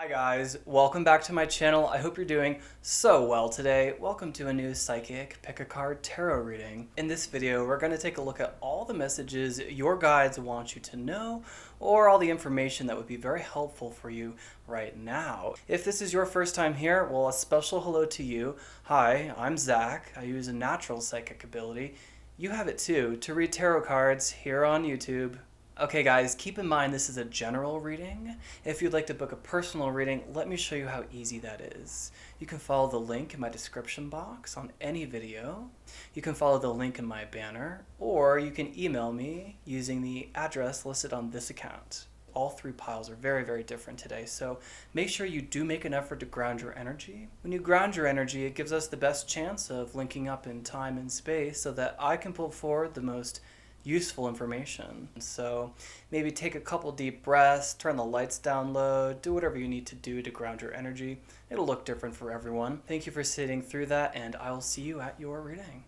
Hi guys, welcome back to my channel. I hope you're doing so well today. Welcome to a new Psychic Pick a Card Tarot reading. In this video, we're going to take a look at all the messages your guides want you to know, or all the information that would be very helpful for you right now. If this is your first time here, well, a special hello to you. Hi, I'm Zach. I use a natural psychic ability. You have it too, to read tarot cards here on YouTube. Okay guys, keep in mind this is a general reading. If you'd like to book a personal reading, let me show you how easy that is. You can follow the link in my description box on any video. You can follow the link in my banner, or you can email me using the address listed on this account. All three piles are very, very different today, so make sure you do make an effort to ground your energy. When you ground your energy, it gives us the best chance of linking up in time and space so that I can pull forward the most useful information. So maybe take a couple deep breaths, turn the lights down low, do whatever you need to do to ground your energy. It'll look different for everyone. Thank you for sitting through that, and I will see you at your reading.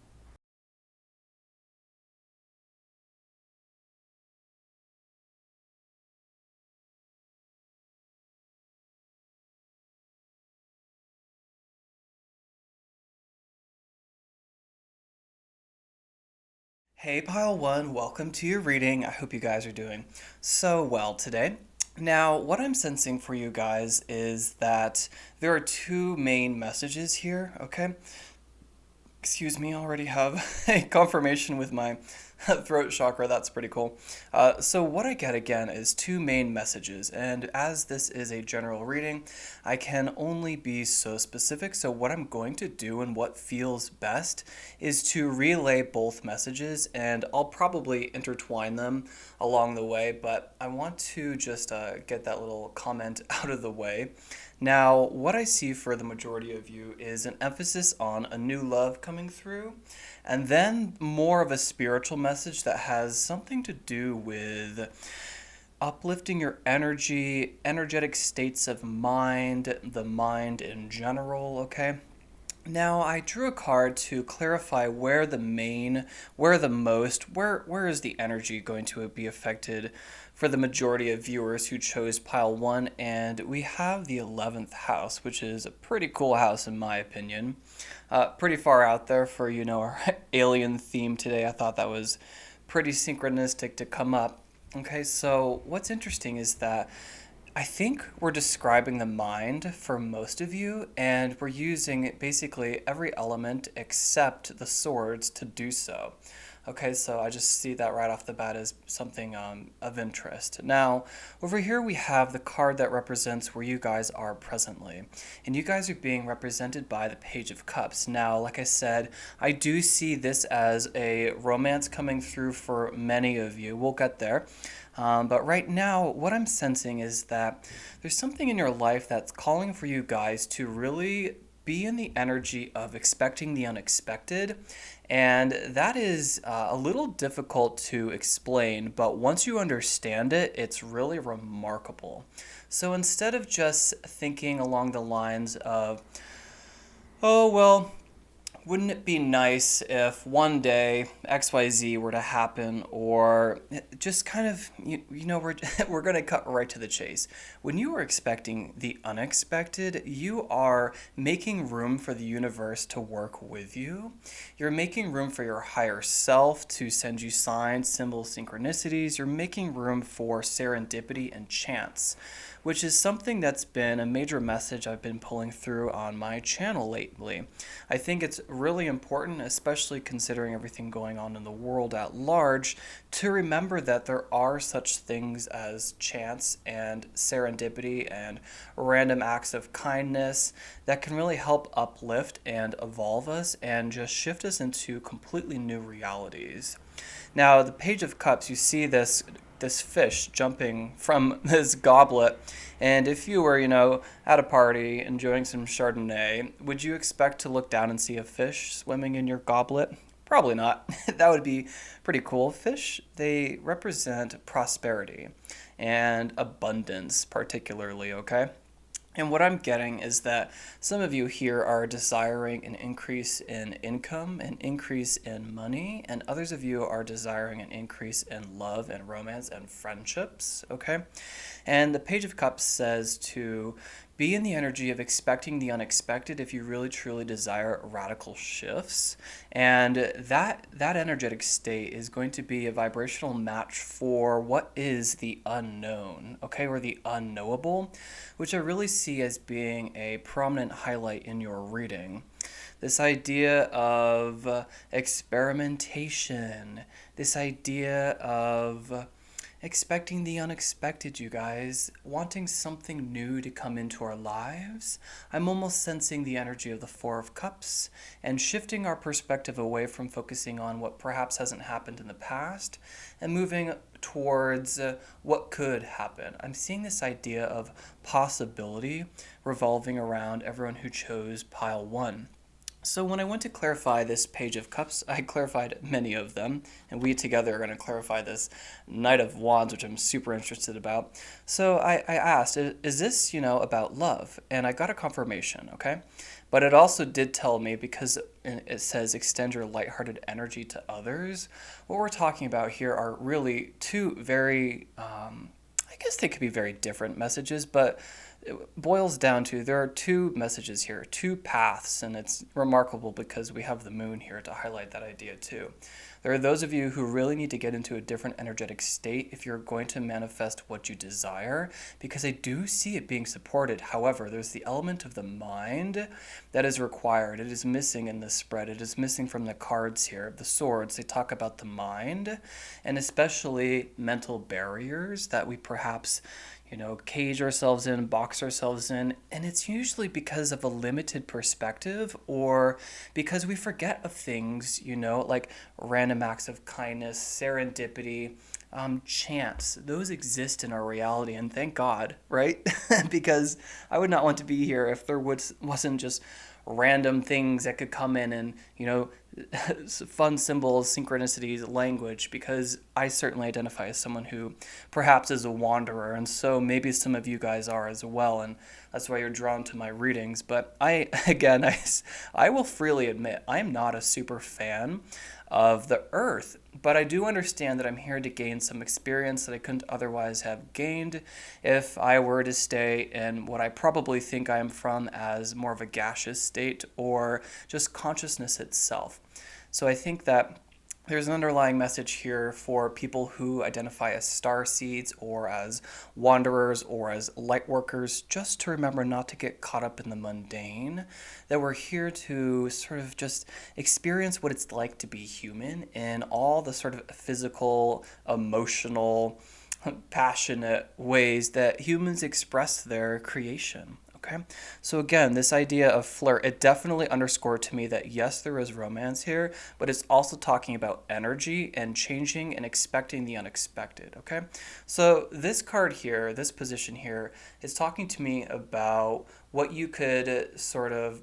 Hey Pile 1, welcome to your reading. I hope you guys are doing so well today. Now, what I'm sensing for you guys is that there are two main messages here, okay? Excuse me, I already have a confirmation with my throat chakra. That's pretty cool. So what I get again is two main messages, and as this is a general reading, I can only be so specific. So what I'm going to do and what feels best is to relay both messages, and I'll probably intertwine them along the way, but I want to just get that little comment out of the way. Now, what I see for the majority of you is an emphasis on a new love coming through, and then more of a spiritual message that has something to do with uplifting your energy, energetic states of mind, the mind in general, okay? Now, I drew a card to clarify where the main, where the most, where is the energy going to be affected for the majority of viewers who chose pile 1, and we have the 11th house, which is a pretty cool house in my opinion. Pretty far out there for, our alien theme today. I thought that was pretty synchronistic to come up. Okay, so what's interesting is that I think we're describing the mind for most of you, and we're using basically every element except the swords to do so. Okay, so I just see that right off the bat as something of interest. Now, over here we have the card that represents where you guys are presently. And you guys are being represented by the Page of Cups. Now, like I said, I do see this as a romance coming through for many of you. We'll get there. But right now, what I'm sensing is that there's something in your life that's calling for you guys to really be in the energy of expecting the unexpected. And that is a little difficult to explain, but once you understand it, it's really remarkable. So instead of just thinking along the lines of, oh, well, wouldn't it be nice if one day XYZ were to happen, or just kind of, we're going to cut right to the chase. When you are expecting the unexpected, you are making room for the universe to work with you. You're making room for your higher self to send you signs, symbols, synchronicities. You're making room for serendipity and chance, which is something that's been a major message I've been pulling through on my channel lately. I think it's really important, especially considering everything going on in the world at large, to remember that there are such things as chance and serendipity and random acts of kindness that can really help uplift and evolve us and just shift us into completely new realities. Now, the Page of Cups, you see this fish jumping from this goblet, and if you were, at a party enjoying some Chardonnay, would you expect to look down and see a fish swimming in your goblet? Probably not. That would be pretty cool. Fish, they represent prosperity and abundance particularly, okay? And what I'm getting is that some of you here are desiring an increase in income, an increase in money, and others of you are desiring an increase in love and romance and friendships, okay? And the Page of Cups says to be in the energy of expecting the unexpected if you really truly desire radical shifts. And that energetic state is going to be a vibrational match for what is the unknown, okay, or the unknowable, which I really see as being a prominent highlight in your reading. This idea of experimentation, this idea of expecting the unexpected, you guys, wanting something new to come into our lives. I'm almost sensing the energy of the Four of Cups and shifting our perspective away from focusing on what perhaps hasn't happened in the past and moving towards what could happen. I'm seeing this idea of possibility revolving around everyone who chose pile one. So when I went to clarify this Page of Cups, I clarified many of them, and we together are going to clarify this Knight of Wands, which I'm super interested about. So I asked, is this, about love? And I got a confirmation, okay? But it also did tell me, because it says extend your lighthearted energy to others, what we're talking about here are really two very, I guess they could be very different messages, but it boils down to there are two messages here, two paths, and it's remarkable because we have the moon here to highlight that idea too. There are those of you who really need to get into a different energetic state if you're going to manifest what you desire, because I do see it being supported. However, there's the element of the mind that is required. It is missing in this spread. It is missing from the cards here. The swords, they talk about the mind, and especially mental barriers that we perhaps cage ourselves in, box ourselves in, and it's usually because of a limited perspective or because we forget of things, like random acts of kindness, serendipity, chance. Those exist in our reality, and thank God, right? Because I would not want to be here if there wasn't just random things that could come in and, fun symbols, synchronicities, language, because I certainly identify as someone who perhaps is a wanderer, and so maybe some of you guys are as well, and that's why you're drawn to my readings. But I will freely admit I'm not a super fan of the earth, but I do understand that I'm here to gain some experience that I couldn't otherwise have gained if I were to stay in what I probably think I am from as more of a gaseous state or just consciousness itself. So I think that there's an underlying message here for people who identify as star seeds or as wanderers or as light workers, just to remember not to get caught up in the mundane, that we're here to sort of just experience what it's like to be human in all the sort of physical, emotional, passionate ways that humans express their creation. Okay, so again, this idea of flirt, it definitely underscored to me that yes, there is romance here, but it's also talking about energy and changing and expecting the unexpected. Okay, so this card here, this position here, is talking to me about what you could sort of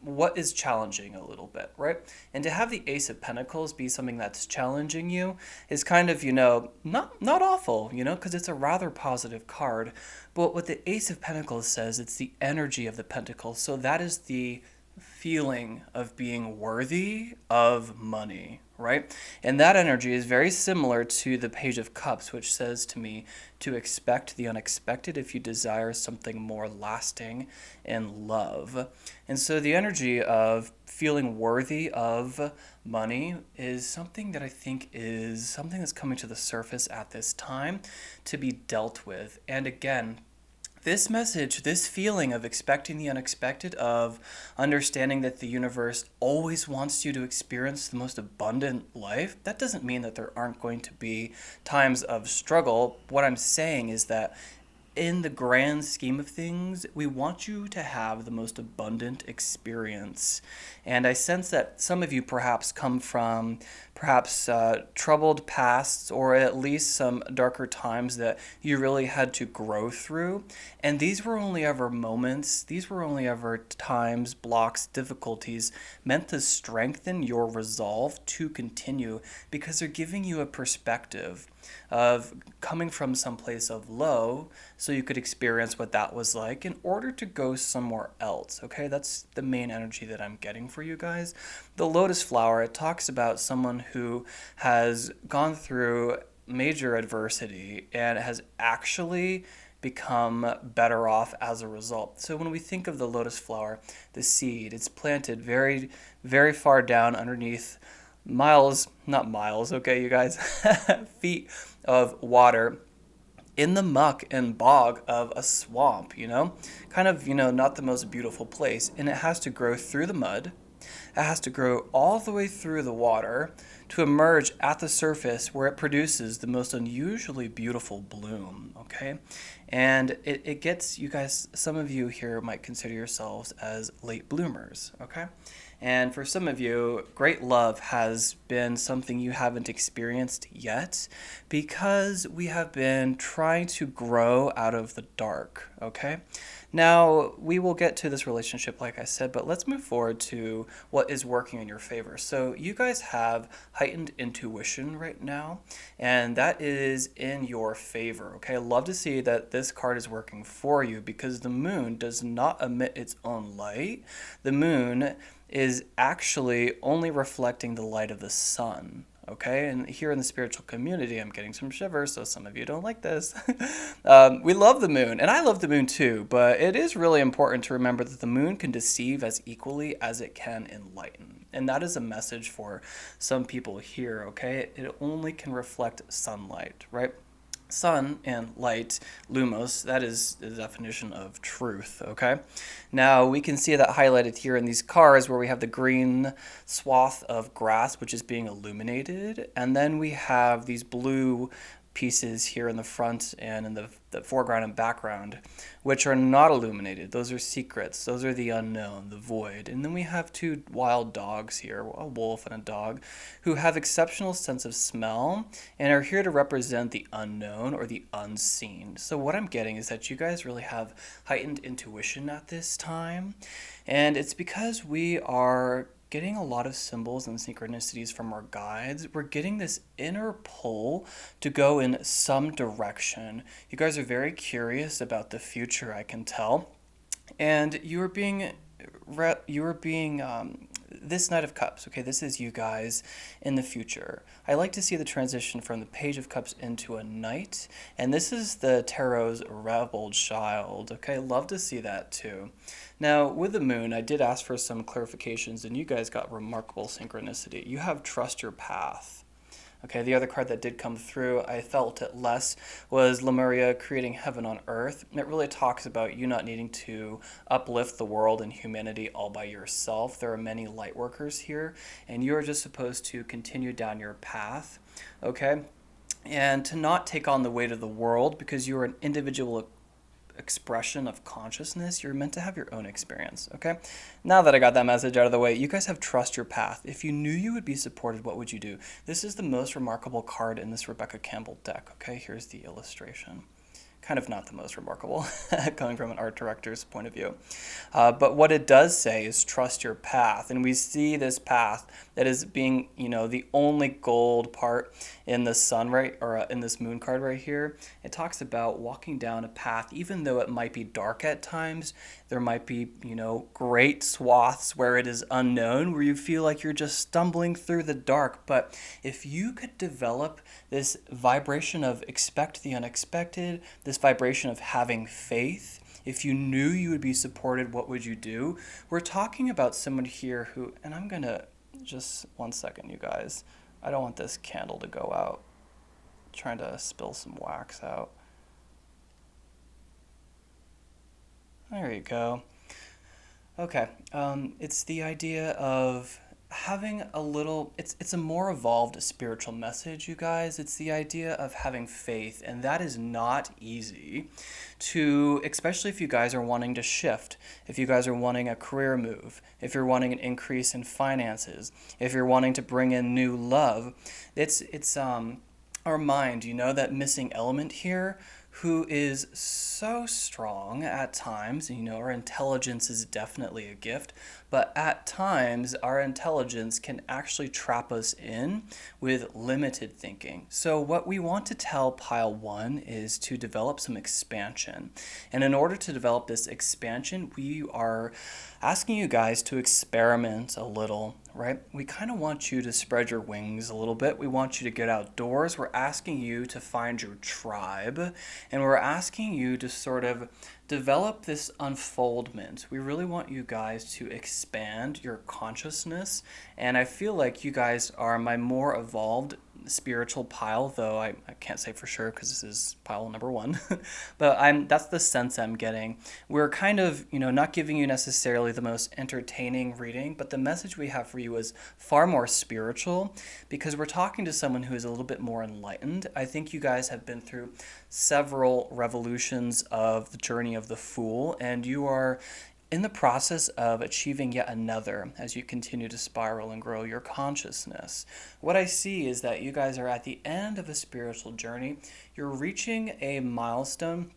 what is challenging a little bit, right? And to have the Ace of Pentacles be something that's challenging you is kind of, not awful, because it's a rather positive card. But what the Ace of Pentacles says, it's the energy of the Pentacles. So that is the feeling of being worthy of money, right? And that energy is very similar to the Page of Cups, which says to me to expect the unexpected if you desire something more lasting in love. And so the energy of feeling worthy of money is something that I think is something that's coming to the surface at this time to be dealt with. And again, this message, this feeling of expecting the unexpected, of understanding that the universe always wants you to experience the most abundant life, that doesn't mean that there aren't going to be times of struggle. What I'm saying is that in the grand scheme of things, we want you to have the most abundant experience. And I sense that some of you perhaps come from perhaps troubled pasts, or at least some darker times that you really had to grow through. And these were only ever moments, these were only ever times, blocks, difficulties meant to strengthen your resolve to continue, because they're giving you a perspective of coming from some place of low so you could experience what that was like in order to go somewhere else. Okay, that's the main energy that I'm getting for you guys. The lotus flower, it talks about someone who has gone through major adversity and has actually become better off as a result. So when we think of the lotus flower, the seed, it's planted very, very far down underneath miles, not miles, okay, you guys, feet of water in the muck and bog of a swamp, kind of, not the most beautiful place. And it has to grow through the mud. It has to grow all the way through the water to emerge at the surface where it produces the most unusually beautiful bloom, okay? And it gets, you guys, some of you here might consider yourselves as late bloomers, okay? And for some of you, great love has been something you haven't experienced yet because we have been trying to grow out of the dark, okay? Now, we will get to this relationship, like I said, but let's move forward to what is working in your favor. So, you guys have heightened intuition right now, and that is in your favor, okay? I love to see that this card is working for you because the moon does not emit its own light. The moon is actually only reflecting the light of the sun. Okay, and here in the spiritual community, I'm getting some shivers, so some of you don't like this. We love the moon, and I love the moon too, but it is really important to remember that the moon can deceive as equally as it can enlighten. And that is a message for some people here, okay? It only can reflect sunlight, right? Sun and light, lumos, that is the definition of truth, okay? Now, we can see that highlighted here in these cards where we have the green swath of grass, which is being illuminated, and then we have these blue pieces here in the front and in the foreground and background, which are not illuminated. Those are secrets. Those are the unknown, the void. And then we have two wild dogs here, a wolf and a dog, who have exceptional sense of smell and are here to represent the unknown or the unseen. So what I'm getting is that you guys really have heightened intuition at this time, and it's because we are getting a lot of symbols and synchronicities from our guides. We're getting this inner pull to go in some direction. You guys are very curious about the future, I can tell. And this Knight of Cups, okay, this is you guys in the future. I like to see the transition from the Page of Cups into a Knight, and this is the Tarot's Rebel Child, okay, love to see that too. Now, with the moon, I did ask for some clarifications, and you guys got remarkable synchronicity. You have Trust Your Path. Okay, the other card that did come through, I felt it less, was Lemuria creating heaven on earth. It really talks about you not needing to uplift the world and humanity all by yourself. There are many light workers here, and you're just supposed to continue down your path, okay? And to not take on the weight of the world because you're an individual expression of consciousness. You're meant to have your own experience, okay? Now that I got that message out of the way, you guys have Trust Your Path. If you knew you would be supported, what would you do? This is the most remarkable card in this Rebecca Campbell deck, okay? Here's the illustration. Kind of not the most remarkable, coming from an art director's point of view. But what it does say is trust your path. And we see this path that is being, the only gold part in the sun, right, or in this moon card right here. It talks about walking down a path, even though it might be dark at times. There might be, great swaths where it is unknown, where you feel like you're just stumbling through the dark. But if you could develop this vibration of expect the unexpected, this vibration of having faith, if you knew you would be supported, what would you do? We're talking about someone here who, and I'm going to, just 1 second, you guys. I don't want this candle to go out. I'm trying to spill some wax out. There you go. Okay, it's the idea of having a little it's a more evolved spiritual message, you guys. It's the idea of having faith, and that is not easy to, especially if you guys are wanting to shift, if you guys are wanting a career move, if you're wanting an increase in finances, if you're wanting to bring in new love. It's our mind, that missing element here, who is so strong at times. Our intelligence is definitely a gift, but at times our intelligence can actually trap us in with limited thinking. So, what we want to tell pile one is to develop some expansion. And in order to develop this expansion, we are asking you guys to experiment a little, right? We kind of want you to spread your wings a little bit. We want you to get outdoors. We're asking you to find your tribe, and we're asking you to sort of develop this unfoldment. We really want you guys to expand your consciousness, and I feel like you guys are my more evolved spiritual pile, though I can't say for sure because this is pile number one. But that's the sense I'm getting. We're kind of, not giving you necessarily the most entertaining reading, but the message we have for you is far more spiritual because we're talking to someone who is a little bit more enlightened. I think you guys have been through several revolutions of the journey of the Fool, and you are in the process of achieving yet another as you continue to spiral and grow your consciousness. What I see is that you guys are at the end of a spiritual journey. You're reaching a milestone,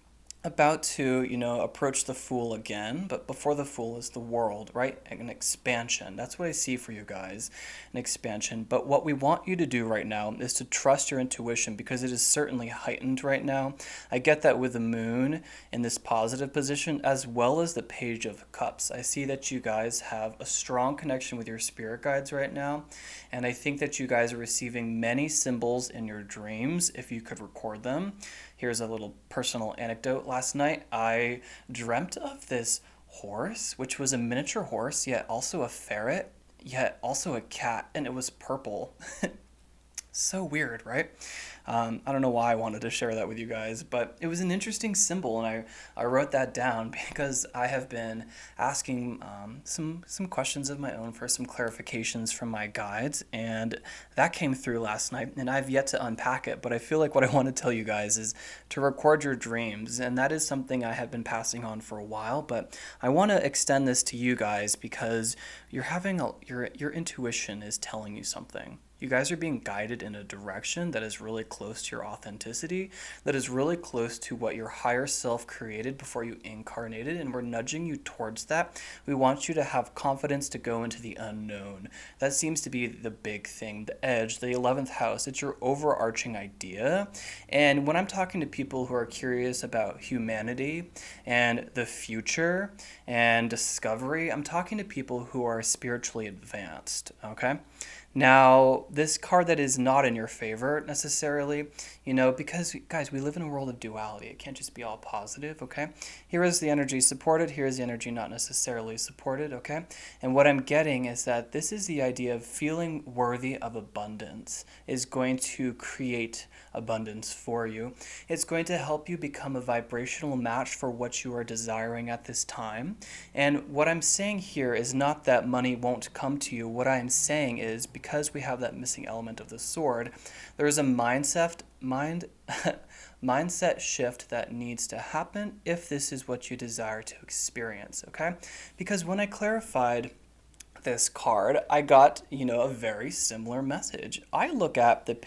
about to, approach the Fool again, but before the Fool is the world, right? An expansion. That's what I see for you guys, an expansion. But what we want you to do right now is to trust your intuition because it is certainly heightened right now. I get that with the moon in this positive position as well as the Page of Cups. I see that you guys have a strong connection with your spirit guides right now, and I think that you guys are receiving many symbols in your dreams if you could record them. Here's a little personal anecdote. Last night, I dreamt of this horse, which was a miniature horse, yet also a ferret, yet also a cat, and it was purple. So weird, right? I don't know why I wanted to share that with you guys, but it was an interesting symbol, and I wrote that down because I have been asking some questions of my own for some clarifications from my guides, and that came through last night, and I've yet to unpack it, but I feel like what I want to tell you guys is to record your dreams, and that is something I have been passing on for a while, but I want to extend this to you guys because you're having your intuition is telling you something. You guys are being guided in a direction that is really close to your authenticity, that is really close to what your higher self created before you incarnated, and we're nudging you towards that. We want you to have confidence to go into the unknown. That seems to be the big thing, the edge, the 11th house. It's your overarching idea. And when I'm talking to people who are curious about humanity and the future and discovery, I'm talking to people who are spiritually advanced, okay? Now, this card that is not in your favor necessarily, because, guys, we live in a world of duality. It can't just be all positive, okay? Here is the energy supported. Here is the energy not necessarily supported, okay? And what I'm getting is that this is the idea of feeling worthy of abundance is going to create abundance for you. It's going to help you become a vibrational match for what you are desiring at this time. And what I'm saying here is not that money won't come to you. What I'm saying is because we have that missing element of the sword, there is a mindset shift that needs to happen if this is what you desire to experience, okay? Because when I clarified this card, I got, a very similar message. I look at the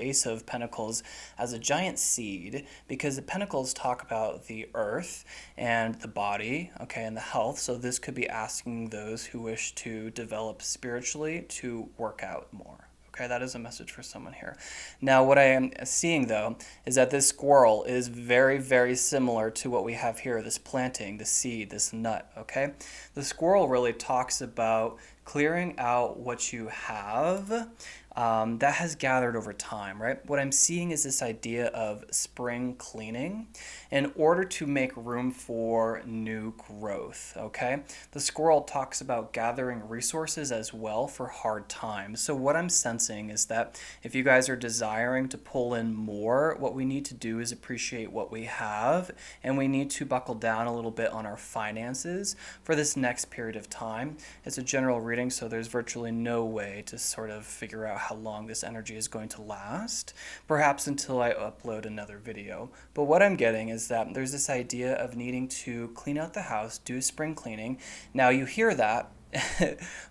Ace of Pentacles as a giant seed because the Pentacles talk about the earth and the body, okay, and the health. So this could be asking those who wish to develop spiritually to work out more. Okay, that is a message for someone here. Now, what I am seeing, though, is that this squirrel is very, very similar to what we have here, this planting, the seed, this nut, okay? The squirrel really talks about clearing out what you have that has gathered over time, right? What I'm seeing is this idea of spring cleaning in order to make room for new growth, okay? The squirrel talks about gathering resources as well for hard times. So what I'm sensing is that if you guys are desiring to pull in more, what we need to do is appreciate what we have, and we need to buckle down a little bit on our finances for this next period of time. It's a general reading, so there's virtually no way to sort of figure out how long this energy is going to last, perhaps until I upload another video. But what I'm getting is that there's this idea of needing to clean out the house, do spring cleaning. Now you hear that,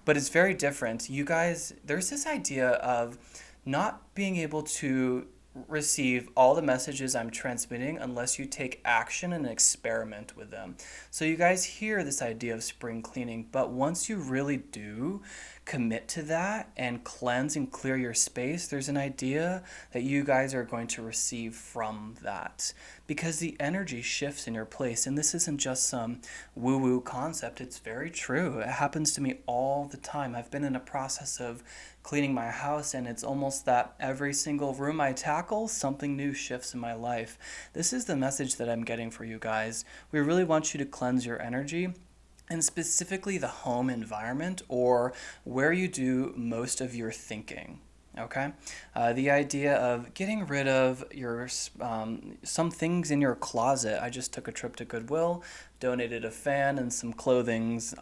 but it's very different. You guys, there's this idea of not being able to receive all the messages I'm transmitting unless you take action and experiment with them. So you guys hear this idea of spring cleaning, but once you really do commit to that and cleanse and clear your space, there's an idea that you guys are going to receive from that, because the energy shifts in your place. And this isn't just some woo-woo concept, it's very true. It happens to me all the time. I've been in a process of cleaning my house, and it's almost that every single room I tackle, something new shifts in my life. This is the message that I'm getting for you guys. We really want you to cleanse your energy, and specifically the home environment, or where you do most of your thinking. Okay, the idea of getting rid of your some things in your closet. I just took a trip to Goodwill, donated a fan and some clothings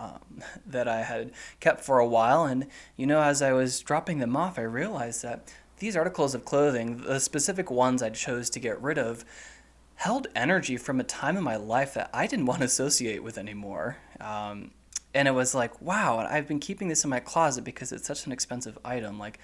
that I had kept for a while, and as I was dropping them off, I realized that these articles of clothing, the specific ones I chose to get rid of, held energy from a time in my life that I didn't want to associate with anymore. And it was like, wow, I've been keeping this in my closet because it's such an expensive item. Like,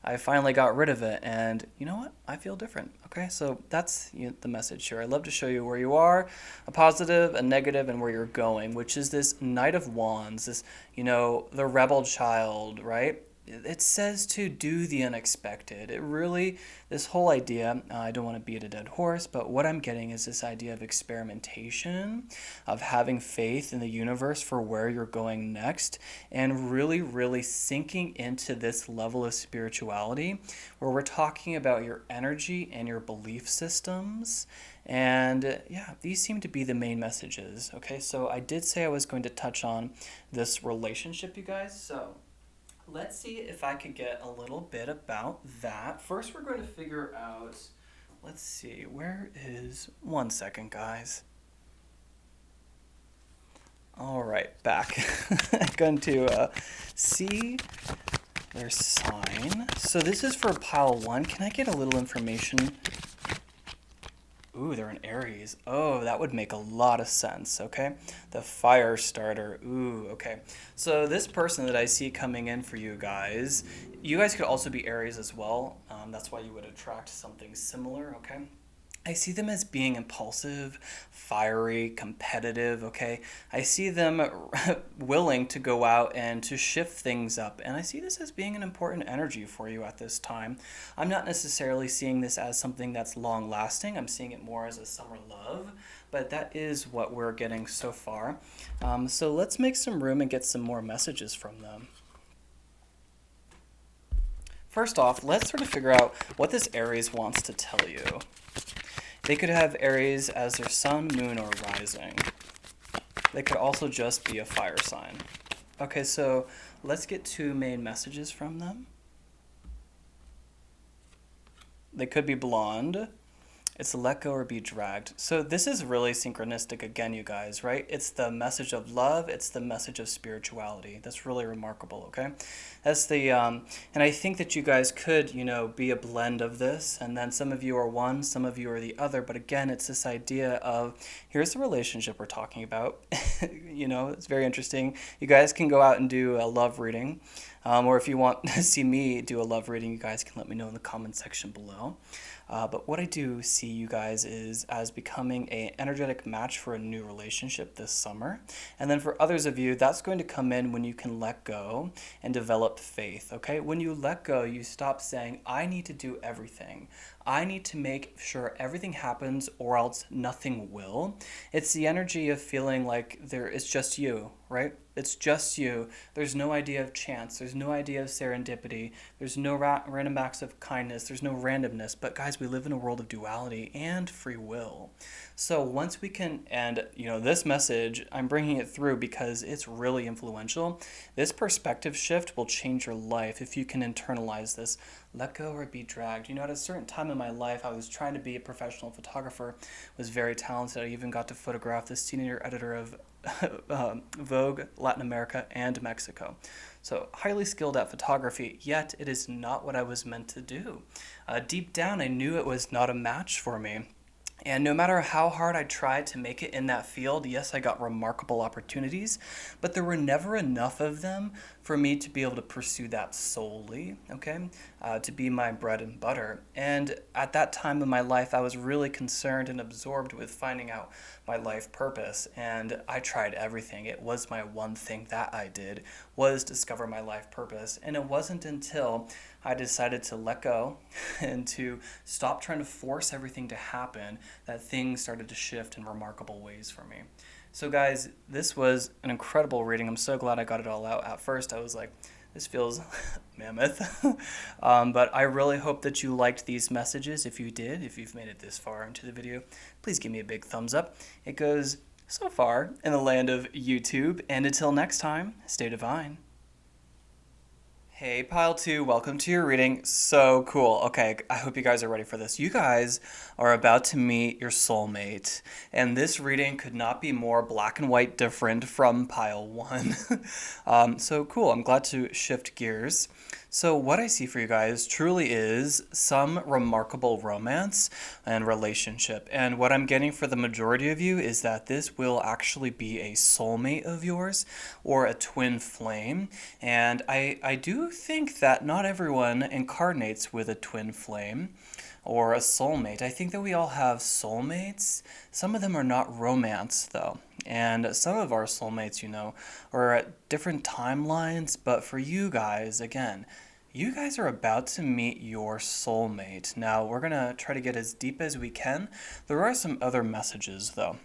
I finally got rid of it, and you know what? I feel different. Okay, so that's the message here. I love to show you where you are, a positive, a negative, and where you're going, which is this Knight of Wands, this, the rebel child, right? It says to do the unexpected. It really, this whole idea, I don't want to beat a dead horse, but what I'm getting is this idea of experimentation, of having faith in the universe for where you're going next, and really, really sinking into this level of spirituality where we're talking about your energy and your belief systems. And yeah, these seem to be the main messages. Okay, so I did say I was going to touch on this relationship, you guys. So let's see if I could get a little bit about that. First, we're going to figure out, let's see, where is, 1 second, guys. All right, back. I'm going to see their sign. So this is for pile 1. Can I get a little information? Ooh, they're an Aries. Oh, that would make a lot of sense, okay? The fire starter. Ooh, okay. So this person that I see coming in for you guys could also be Aries as well. That's why you would attract something similar, okay? I see them as being impulsive, fiery, competitive, okay? I see them willing to go out and to shift things up, and I see this as being an important energy for you at this time. I'm not necessarily seeing this as something that's long-lasting. I'm seeing it more as a summer love, but that is what we're getting so far. So let's make some room and get some more messages from them. First off, let's sort of figure out what this Aries wants to tell you. They could have Aries as their sun, moon, or rising. They could also just be a fire sign. Okay, so let's get 2 main messages from them. They could be blonde. It's let go or be dragged. So this is really synchronistic again, you guys, right? It's the message of love. It's the message of spirituality. That's really remarkable, okay? That's the, and I think that you guys could, be a blend of this. And then some of you are one, some of you are the other. But again, it's this idea of, here's the relationship we're talking about. It's very interesting. You guys can go out and do a love reading. Or if you want to see me do a love reading, you guys can let me know in the comment section below. But what I do see you guys is as becoming an energetic match for a new relationship this summer. And then for others of you, that's going to come in when you can let go and develop faith, okay? When you let go, you stop saying, I need to do everything. I need to make sure everything happens or else nothing will. It's the energy of feeling like it's just you, right? It's just you. There's no idea of chance. There's no idea of serendipity. There's no random acts of kindness. There's no randomness. But guys, we live in a world of duality and free will. So once we can, and this message, I'm bringing it through because it's really influential. This perspective shift will change your life if you can internalize this. Let go or be dragged. At a certain time in my life, I was trying to be a professional photographer, was very talented. I even got to photograph the senior editor of Vogue Latin America and Mexico. So highly skilled at photography, yet it is not what I was meant to do. Deep down, I knew it was not a match for me. And no matter how hard I tried to make it in that field, yes, I got remarkable opportunities, but there were never enough of them for me to be able to pursue that solely, okay? To be my bread and butter. And at that time in my life, I was really concerned and absorbed with finding out my life purpose. And I tried everything. It was my one thing that I did, was discover my life purpose. And it wasn't until I decided to let go and to stop trying to force everything to happen that things started to shift in remarkable ways for me. So, guys, this was an incredible reading. I'm so glad I got it all out. At first, I was like, this feels mammoth. But I really hope that you liked these messages. If you did, if you've made it this far into the video, please give me a big thumbs up. It goes so far in the land of YouTube. And until next time, stay divine. Hey, Pile 2, welcome to your reading. So cool. Okay, I hope you guys are ready for this. You guys are about to meet your soulmate, and this reading could not be more black and white different from Pile 1. So cool. I'm glad to shift gears. So what I see for you guys truly is some remarkable romance and relationship. And what I'm getting for the majority of you is that this will actually be a soulmate of yours or a twin flame. And I do think that not everyone incarnates with a twin flame or a soulmate. I think that we all have soulmates. Some of them are not romance, though. And some of our soulmates, are at different timelines. But for you guys, again, you guys are about to meet your soulmate. Now, we're going to try to get as deep as we can. There are some other messages, though.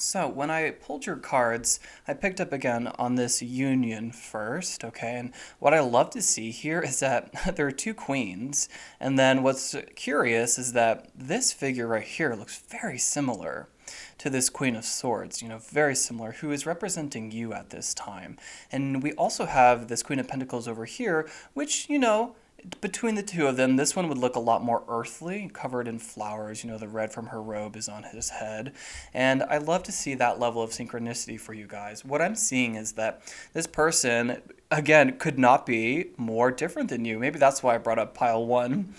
So when I pulled your cards, I picked up again on this union first, okay? And what I love to see here is that there are two queens. And then what's curious is that this figure right here looks very similar to this Queen of Swords, very similar, who is representing you at this time. And we also have this Queen of Pentacles over here, which, between the two of them, this one would look a lot more earthly, covered in flowers. The red from her robe is on his head. And I love to see that level of synchronicity for you guys. What I'm seeing is that this person, again, could not be more different than you. Maybe that's why I brought up Pile 1,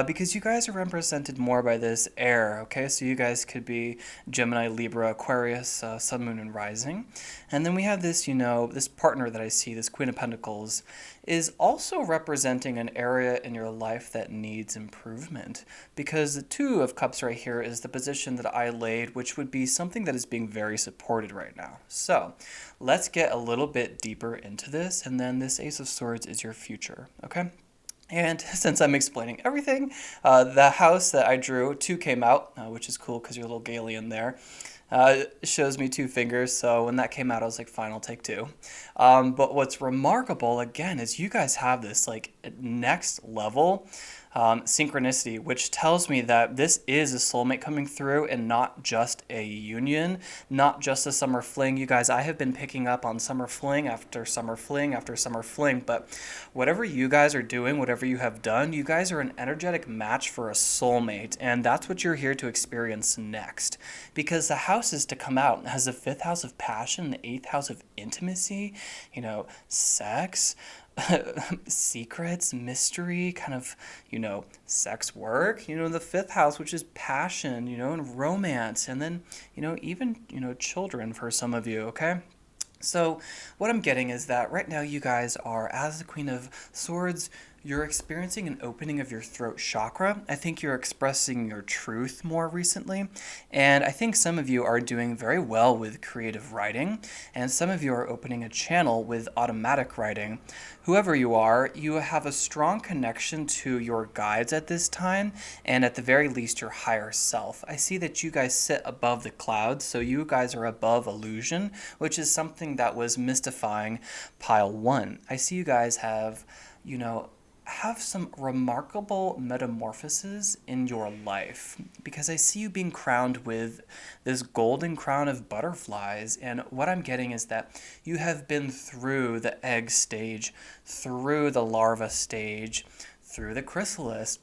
because you guys are represented more by this air, okay? So you guys could be Gemini, Libra, Aquarius, Sun, Moon, and Rising. And then we have this, this partner that I see, this Queen of Pentacles, is also representing an area in your life that needs improvement, because the Two of Cups right here is the position that I laid, which would be something that is being very supported right now. So let's get a little bit deeper into this, and then this Ace of Swords is your future, okay? And since I'm explaining everything, the house that I drew, 2 came out, which is cool because your little gaylien there. Shows me 2 fingers, so when that came out, I was like, fine, I'll take 2. But what's remarkable, again, is you guys have this, next level synchronicity, which tells me that this is a soulmate coming through and not just a union, not just a summer fling. You guys, I have been picking up on summer fling after summer fling after summer fling, but whatever you guys are doing, whatever you have done, you guys are an energetic match for a soulmate, and that's what you're here to experience next. Because the house is to come out. It has the 5th house of passion, the 8th house of intimacy, sex, secrets, mystery, kind of, sex work, the 5th house, which is passion, and romance, and then, even, children for some of you, okay? So what I'm getting is that right now you guys are, as the Queen of Swords, you're experiencing an opening of your throat chakra. I think you're expressing your truth more recently. And I think some of you are doing very well with creative writing. And some of you are opening a channel with automatic writing. Whoever you are, you have a strong connection to your guides at this time. And at the very least, your higher self. I see that you guys sit above the clouds. So you guys are above illusion, which is something that was mystifying Pile 1. I see you guys have, have some remarkable metamorphoses in your life, because I see you being crowned with this golden crown of butterflies. And what I'm getting is that you have been through the egg stage, through the larva stage, through the chrysalis.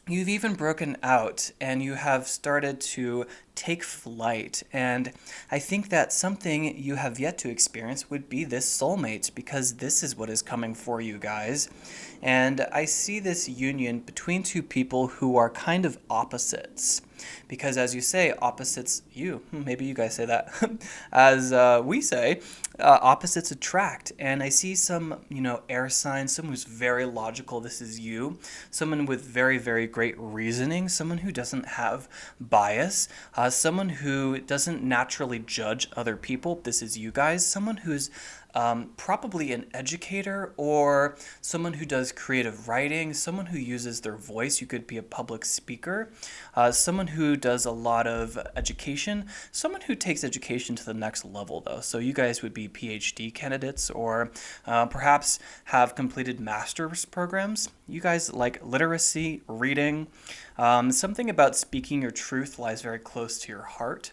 You've even broken out, and you have started to take flight. And I think that something you have yet to experience would be this soulmate, because this is what is coming for you guys. And I see this union between two people who are kind of opposites. Because as you say, opposites, maybe you guys say that, as we say, opposites attract. And I see some, air signs, someone who's very logical, this is you. Someone with very, very great reasoning, someone who doesn't have bias, someone who doesn't naturally judge other people, this is you guys. Someone who's probably an educator, or someone who does creative writing, someone who uses their voice. You could be a public speaker, someone who does a lot of education, someone who takes education to the next level though. So you guys would be PhD candidates, or perhaps have completed master's programs. You guys like literacy, reading. Something about speaking your truth lies very close to your heart.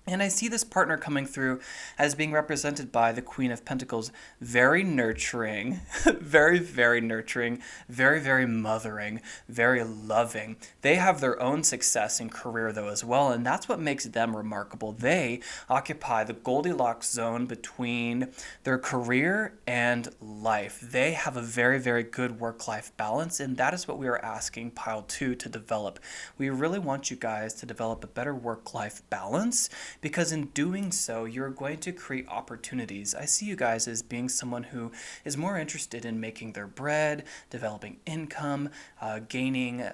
And I see this partner coming through as being represented by the Queen of Pentacles, very nurturing, very, very nurturing, very, very mothering, very loving. They have their own success in career, though, as well, and that's what makes them remarkable. They occupy the Goldilocks zone between their career and life. They have a very, very good work-life balance, and that is what we are asking Pile 2 to develop. We really want you guys to develop a better work-life balance, because in doing so, you're going to create opportunities. I see you guys as being someone who is more interested in making their bread, developing income, gaining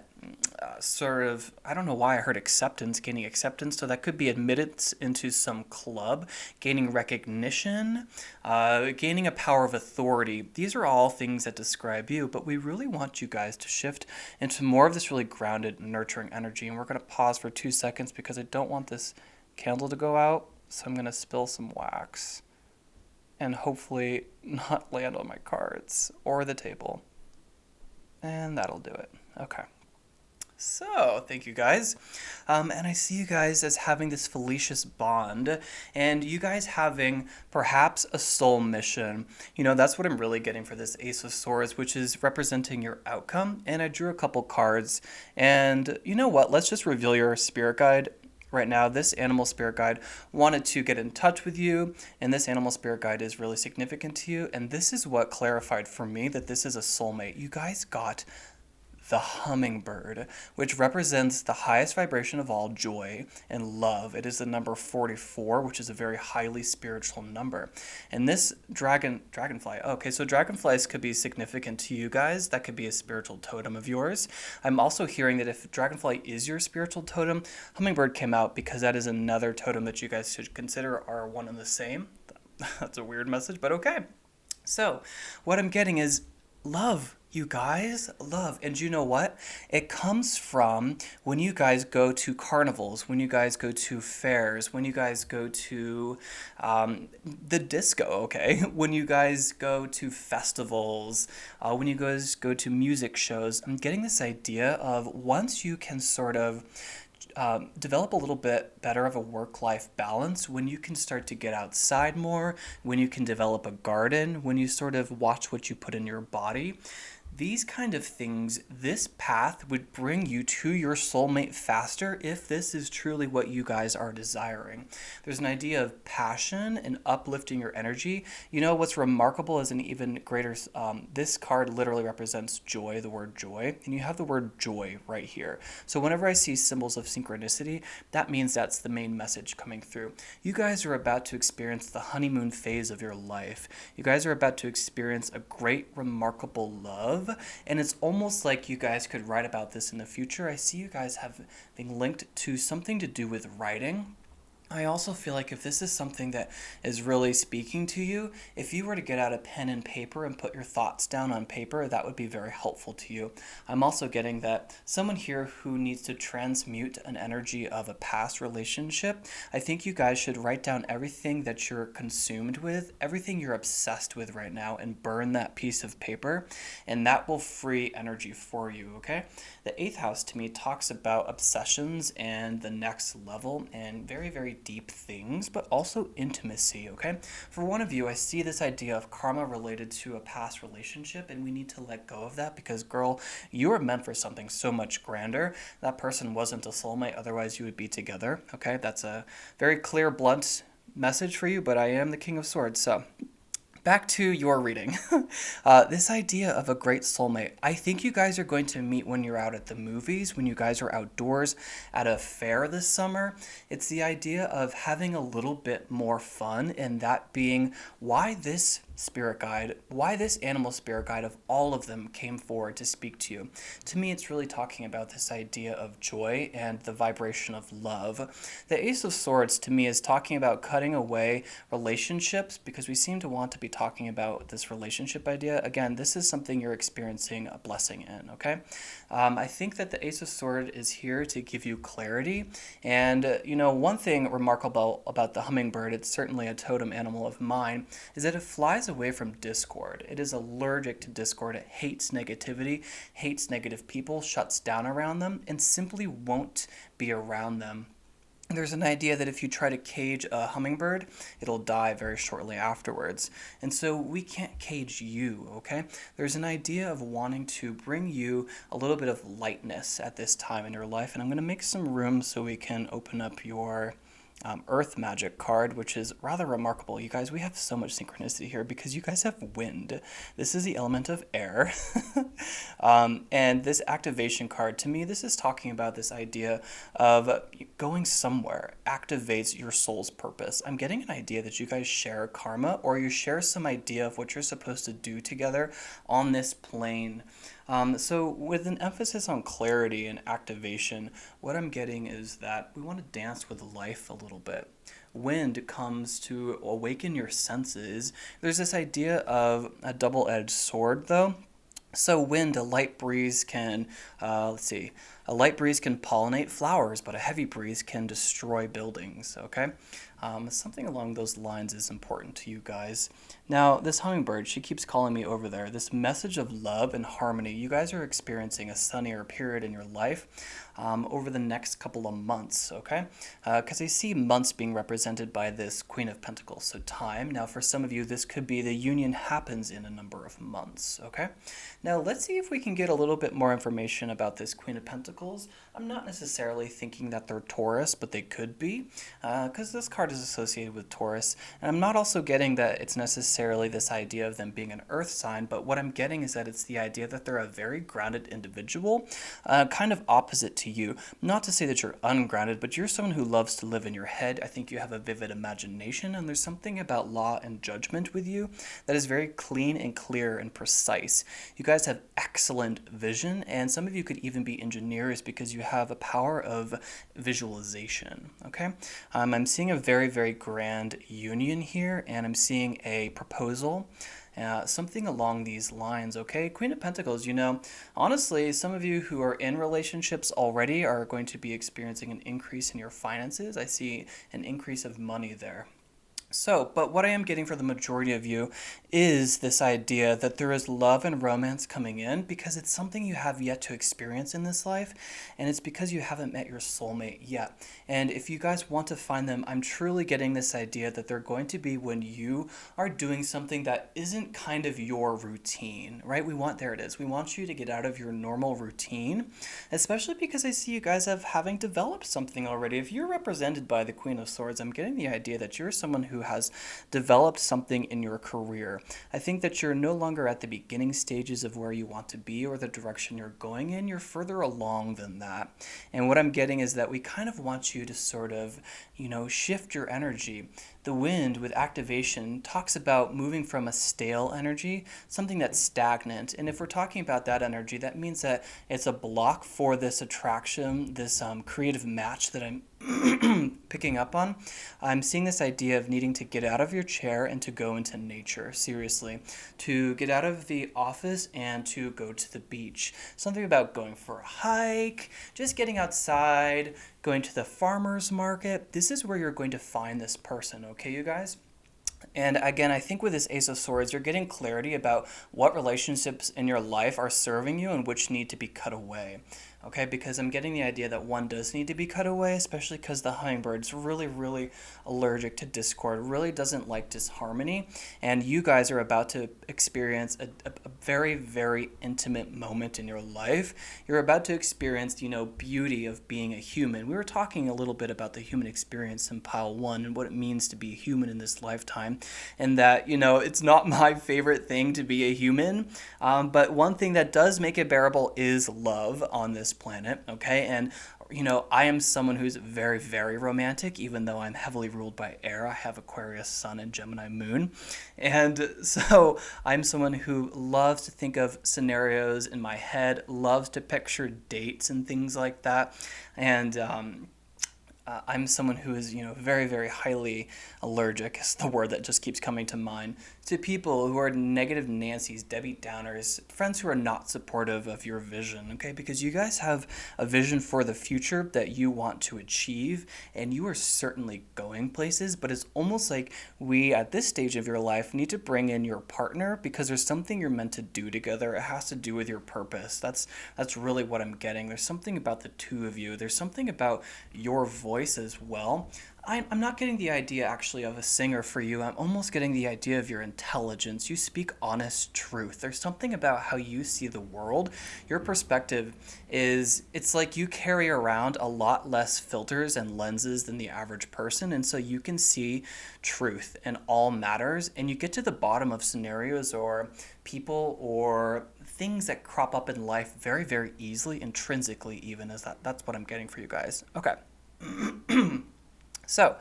I don't know why I heard acceptance, gaining acceptance, so that could be admittance into some club, gaining recognition, gaining a power of authority. These are all things that describe you, but we really want you guys to shift into more of this really grounded, nurturing energy, and we're going to pause for 2 seconds because I don't want this candle to go out, so I'm going to spill some wax and hopefully not land on my cards or the table, and that'll do it. Okay, so thank you guys, and I see you guys as having this fallacious bond, and you guys having perhaps a soul mission. That's what I'm really getting for this Ace of Swords, which is representing your outcome. And I drew a couple cards, and you know what, let's just reveal your spirit guide. Right now, this animal spirit guide wanted to get in touch with you, and this animal spirit guide is really significant to you, and this is what clarified for me that this is a soulmate. You guys got the hummingbird, which represents the highest vibration of all, joy and love. It is the number 44, which is a very highly spiritual number. And this dragonfly, okay, so dragonflies could be significant to you guys. That could be a spiritual totem of yours. I'm also hearing that if dragonfly is your spiritual totem, hummingbird came out because that is another totem that you guys should consider are one and the same. That's a weird message, but okay. So what I'm getting is love. You guys, love. And you know what? It comes from when you guys go to carnivals, when you guys go to fairs, when you guys go to the disco, okay? When you guys go to festivals, when you guys go to music shows. I'm getting this idea of once you can sort of develop a little bit better of a work-life balance, when you can start to get outside more, when you can develop a garden, when you sort of watch what you put in your body. These kind of things, this path would bring you to your soulmate faster if this is truly what you guys are desiring. There's an idea of passion and uplifting your energy. What's remarkable is an even greater, this card literally represents joy, the word joy, and you have the word joy right here. So whenever I see symbols of synchronicity, that means that's the main message coming through. You guys are about to experience the honeymoon phase of your life. You guys are about to experience a great, remarkable love. And it's almost like you guys could write about this in the future. I see you guys being linked to something to do with writing. I also feel like if this is something that is really speaking to you, if you were to get out a pen and paper and put your thoughts down on paper, that would be very helpful to you. I'm also getting that someone here who needs to transmute an energy of a past relationship, I think you guys should write down everything that you're consumed with, everything you're obsessed with right now, and burn that piece of paper, and that will free energy for you, okay? The 8th house to me talks about obsessions and the next level, and very, very deep things, but also intimacy, okay? For one of you, I see this idea of karma related to a past relationship, and we need to let go of that because, girl, you are meant for something so much grander. That person wasn't a soulmate, otherwise you would be together, okay? That's a very clear, blunt message for you, but I am the King of Swords, so back to your reading. This idea of a great soulmate. I think you guys are going to meet when you're out at the movies, when you guys are outdoors at a fair this summer. It's the idea of having a little bit more fun, and that being why this spirit guide, why this animal spirit guide of all of them came forward to speak to you. To me, it's really talking about this idea of joy and the vibration of love. The Ace of Swords, to me, is talking about cutting away relationships because we seem to want to be talking about this relationship idea. Again, this is something you're experiencing a blessing in, okay? I think that the Ace of Swords is here to give you clarity. And, one thing remarkable about the hummingbird, it's certainly a totem animal of mine, is that it flies away from discord. It is allergic to discord. It hates negativity, hates negative people, shuts down around them, and simply won't be around them. There's an idea that if you try to cage a hummingbird, it'll die very shortly afterwards. And so we can't cage you, okay? There's an idea of wanting to bring you a little bit of lightness at this time in your life. And I'm going to make some room so we can open up your Earth Magic card, which is rather remarkable. You guys, we have so much synchronicity here because you guys have wind. This is the element of air. And this activation card, to me, this is talking about this idea of going somewhere activates your soul's purpose. I'm getting an idea that you guys share karma, or you share some idea of what you're supposed to do together on this plane. So with an emphasis on clarity and activation, what I'm getting is that we want to dance with life a little bit. Wind comes to awaken your senses. There's this idea of a double-edged sword, though. So wind, a light breeze can, a light breeze can pollinate flowers, but a heavy breeze can destroy buildings, okay? Something along those lines is important to you guys. Now, this hummingbird, she keeps calling me over there. This message of love and harmony, you guys are experiencing a sunnier period in your life over the next couple of months, okay? Because I see months being represented by this Queen of Pentacles, so time. Now, for some of you, this could be the union happens in a number of months, okay? Now, let's see if we can get a little bit more information about this Queen of Pentacles. I'm not necessarily thinking that they're Taurus, but they could be, because this card is associated with Taurus. And I'm not also getting that it's necessarily this idea of them being an earth sign, but what I'm getting is that it's the idea that they're a very grounded individual, kind of opposite to you. Not to say that you're ungrounded, but you're someone who loves to live in your head. I think you have a vivid imagination, and there's something about law and judgment with you that is very clean and clear and precise. You guys have excellent vision, and some of you could even be engineers because you have a power of visualization, okay? I'm seeing a very, very grand union here, and I'm seeing a proposal, something along these lines, okay? Queen of Pentacles, honestly, some of you who are in relationships already are going to be experiencing an increase in your finances. I see an increase of money there. So, but what I am getting for the majority of you is this idea that there is love and romance coming in because it's something you have yet to experience in this life, and it's because you haven't met your soulmate yet. And if you guys want to find them, I'm truly getting this idea that they're going to be when you are doing something that isn't kind of your routine, right? We want you to get out of your normal routine, especially because I see you guys having developed something already. If you're represented by the Queen of Swords, I'm getting the idea that you're someone who has developed something in your career. I think that you're no longer at the beginning stages of where you want to be or the direction you're going in. You're further along than that. And what I'm getting is that we kind of want you to sort of, shift your energy. The wind with activation talks about moving from a stale energy, something that's stagnant. And if we're talking about that energy, that means that it's a block for this attraction, this creative match that I'm picking up on. I'm seeing this idea of needing to get out of your chair and to go into nature, seriously. To get out of the office and to go to the beach. Something about going for a hike, just getting outside, going to the farmer's market. This is where you're going to find this person, okay, you guys? And again, I think with this Ace of Swords, you're getting clarity about what relationships in your life are serving you and which need to be cut away. Okay, because I'm getting the idea that one does need to be cut away, especially because the hummingbird's really, really allergic to discord, really doesn't like disharmony, and you guys are about to experience a very, very intimate moment in your life. You're about to experience, beauty of being a human. We were talking a little bit about the human experience in pile one and what it means to be a human in this lifetime, and that, it's not my favorite thing to be a human, but one thing that does make it bearable is love on this planet, okay? And I am someone who's very, very romantic, even though I'm heavily ruled by air. I have Aquarius sun and Gemini moon. And so I'm someone who loves to think of scenarios in my head, loves to picture dates and things like that. And I'm someone who is, very, very highly allergic, is the word that just keeps coming to mind, to people who are negative Nancy's, Debbie Downers, friends who are not supportive of your vision, okay? Because you guys have a vision for the future that you want to achieve, and you are certainly going places, but it's almost like we, at this stage of your life, need to bring in your partner because there's something you're meant to do together. It has to do with your purpose. That's really what I'm getting. There's something about the two of you. There's something about your voice as well. I'm not getting the idea actually of a singer for you. I'm almost getting the idea of your intelligence. You speak honest truth. There's something about how you see the world. Your perspective is, it's like you carry around a lot less filters and lenses than the average person. And so you can see truth in all matters, and you get to the bottom of scenarios or people or things that crop up in life very, very easily, intrinsically even, as that's what I'm getting for you guys. Okay. So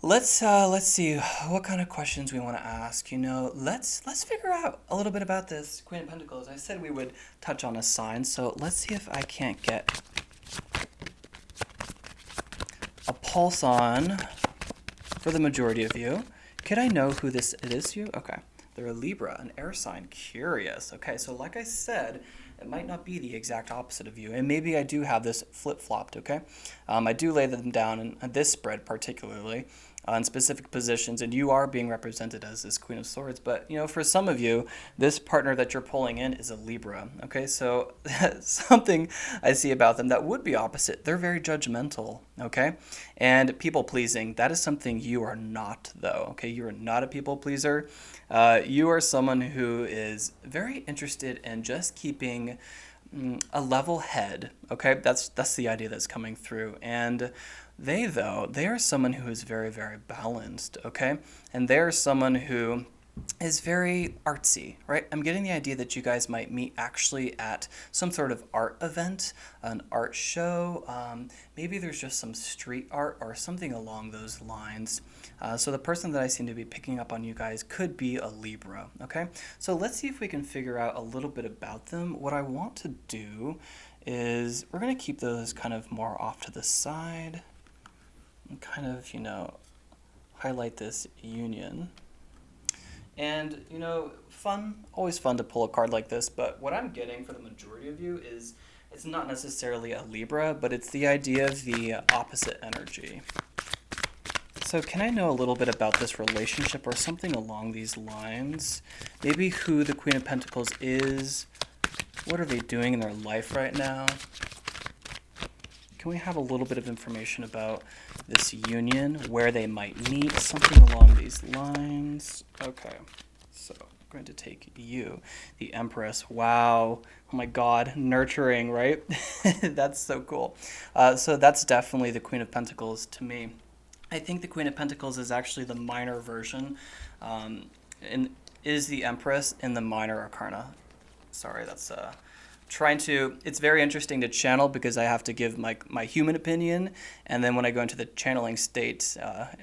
let's see what kind of questions we want to ask. Let's figure out a little bit about this Queen of Pentacles. I said we would touch on a sign, so let's see if I can't get a pulse on for the majority of you. Could I know who it is to you? Okay. They're a Libra, an air sign. Curious. Okay, so like I said, it might not be the exact opposite of you, and maybe I do have this flip-flopped, okay? I do lay them down in this spread particularly in specific positions, and you are being represented as this Queen of Swords, but, for some of you, this partner that you're pulling in is a Libra, okay? So something I see about them that would be opposite. They're very judgmental, okay? And people-pleasing, that is something you are not, though, okay? You are not a people-pleaser. You are someone who is very interested in just keeping a level head, okay? That's the idea that's coming through. And they are someone who is very, very balanced, okay? And they're someone who is very artsy, right? I'm getting the idea that you guys might meet actually at some sort of art event, an art show. Maybe there's just some street art or something along those lines. So the person that I seem to be picking up on you guys could be a Libra, okay? So let's see if we can figure out a little bit about them. What I want to do is we're going to keep those kind of more off to the side and kind of, highlight this union. And, always fun to pull a card like this, but what I'm getting for the majority of you is it's not necessarily a Libra, but it's the idea of the opposite energy. So can I know a little bit about this relationship or something along these lines? Maybe who the Queen of Pentacles is, what are they doing in their life right now? Can we have a little bit of information about this union, where they might meet, something along these lines? Okay, so I'm going to take you, the Empress. Wow, oh my God, nurturing, right? That's so cool. So that's definitely the Queen of Pentacles to me. I think the Queen of Pentacles is actually the minor version, and is the Empress in the minor arcana. Sorry, that's it's very interesting to channel because I have to give my human opinion, and then when I go into the channeling state,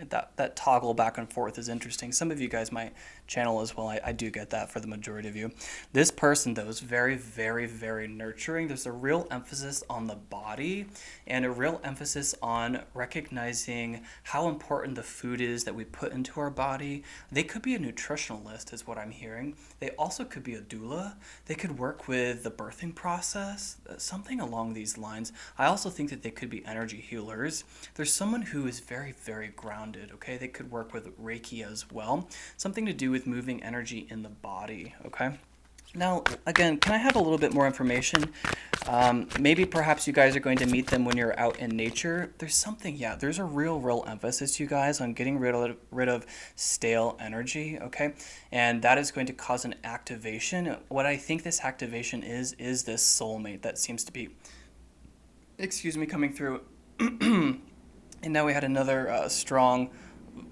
that toggle back and forth is interesting. Some of you guys might channel as well. I do get that for the majority of you. This person, though, is very, very, very nurturing. There's a real emphasis on the body and a real emphasis on recognizing how important the food is that we put into our body. They could be a nutritionalist, is what I'm hearing. They also could be a doula. They could work with the birthing process, something along these lines. I also think that they could be energy healers. There's someone who is very, very grounded, okay? They could work with Reiki as well. Something to do with moving energy in the body, okay? Now, again, can I have a little bit more information? Maybe perhaps you guys are going to meet them when you're out in nature. There's something, yeah, there's a real emphasis, you guys, on getting rid of stale energy, okay? And that is going to cause an activation. What I think this activation is this soulmate that seems to be, excuse me, coming through. And now we had another strong,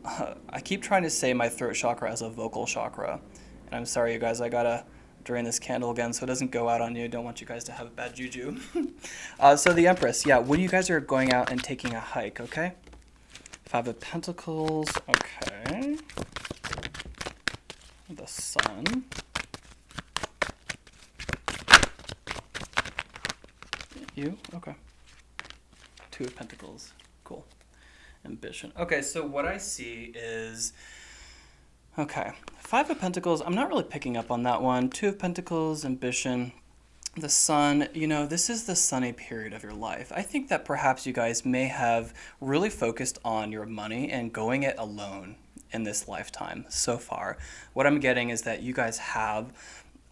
I keep trying to say my throat chakra as a vocal chakra. And I'm sorry, you guys, I gotta drain this candle again so it doesn't go out on you. Don't want you guys to have bad juju. So the Empress, yeah, when you guys are going out and taking a hike, okay? Five of Pentacles, okay. The Sun. You, okay. Two of Pentacles, cool. Ambition. Okay, so what I see is, okay, Five of Pentacles, I'm not really picking up on that one. Two of Pentacles, ambition, the Sun, you know, this is the sunny period of your life. I think that perhaps you guys may have really focused on your money and going it alone in this lifetime so far. What I'm getting is that you guys have,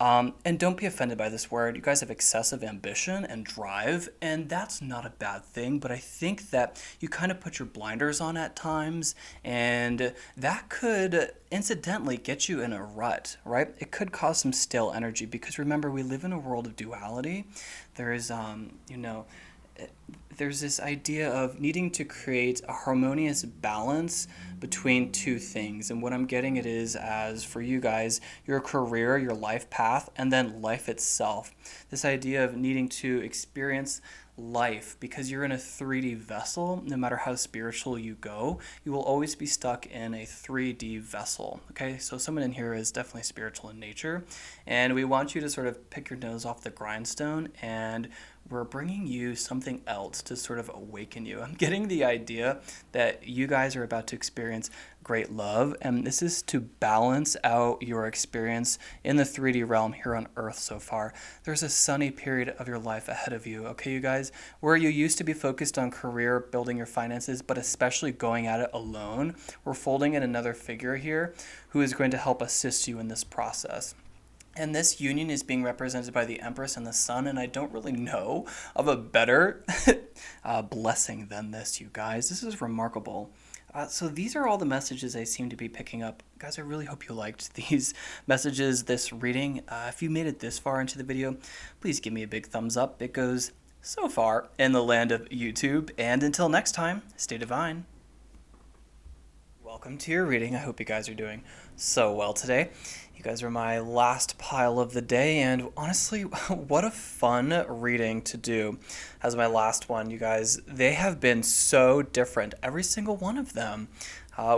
and don't be offended by this word, you guys have excessive ambition and drive, and that's not a bad thing, but I think that you kind of put your blinders on at times, and that could incidentally get you in a rut, right? It could cause some stale energy, because remember, we live in a world of duality. There is, you know, there's this idea of needing to create a harmonious balance between two things. And what I'm getting it is, as for you guys, your career, your life path, and then life itself. This idea of needing to experience life, because you're in a 3D vessel. No matter how spiritual you go, you will always be stuck in a 3D vessel. Okay, so someone in here is definitely spiritual in nature, and we want you to sort of pick your nose off the grindstone, and we're bringing you something else to sort of awaken you. I'm getting the idea that you guys are about to experience great love, and this is to balance out your experience in the 3D realm here on Earth so far. There's a sunny period of your life ahead of you, okay, you guys? Where you used to be focused on career, building your finances, but especially going at it alone, we're folding in another figure here who is going to help assist you in this process. And this union is being represented by the Empress and the Sun, and I don't really know of a better blessing than this, you guys. This is remarkable. So these are all the messages I seem to be picking up. Guys, I really hope you liked these messages, this reading. If you made it this far into the video, please give me a big thumbs up. It goes so far in the land of YouTube. And until next time, stay divine. Welcome to your reading. I hope you guys are doing so well today. You guys are my last pile of the day, and honestly, what a fun reading to do as my last one, you guys. They have been so different, every single one of them,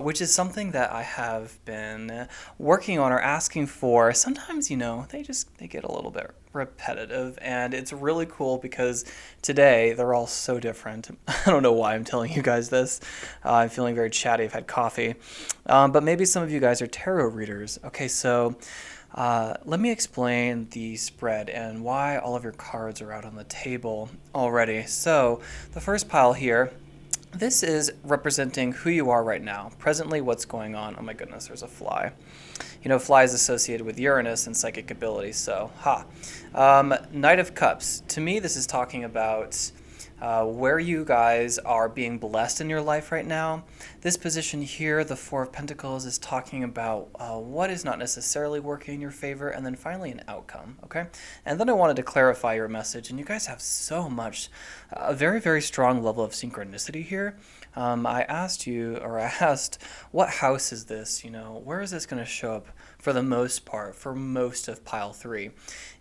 which is something that I have been working on or asking for. Sometimes, you know, they get a little bit repetitive, and it's really cool because today they're all so different. I don't know why I'm telling you guys this. I'm feeling very chatty. I've had coffee, but maybe some of you guys are tarot readers. Okay, so let me explain the spread and why all of your cards are out on the table already. So the first pile here, this is representing who you are right now, presently what's going on. Oh my goodness, there's a fly. You know, fly is associated with Uranus and psychic abilities, so Knight of Cups. To me, this is talking about where you guys are being blessed in your life right now. This position here, the Four of Pentacles, is talking about what is not necessarily working in your favor, and then finally an outcome, okay? And then I wanted to clarify your message, and you guys have so much, a very, very strong level of synchronicity here. I asked, what house is this? You know, where is this going to show up for the most part, for most of pile 3?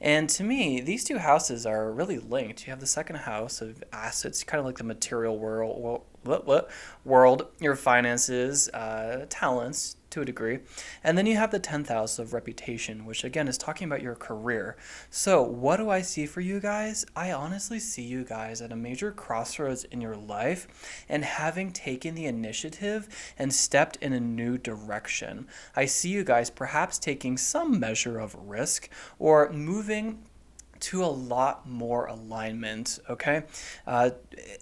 And to me, these two houses are really linked. You have the second house of assets, kind of like the material world, your finances, talents, to a degree. And then you have the 10th house of reputation, which again is talking about your career. So, what do I see for you guys? I honestly see you guys at a major crossroads in your life and having taken the initiative and stepped in a new direction. I see you guys perhaps taking some measure of risk or moving to a lot more alignment, okay?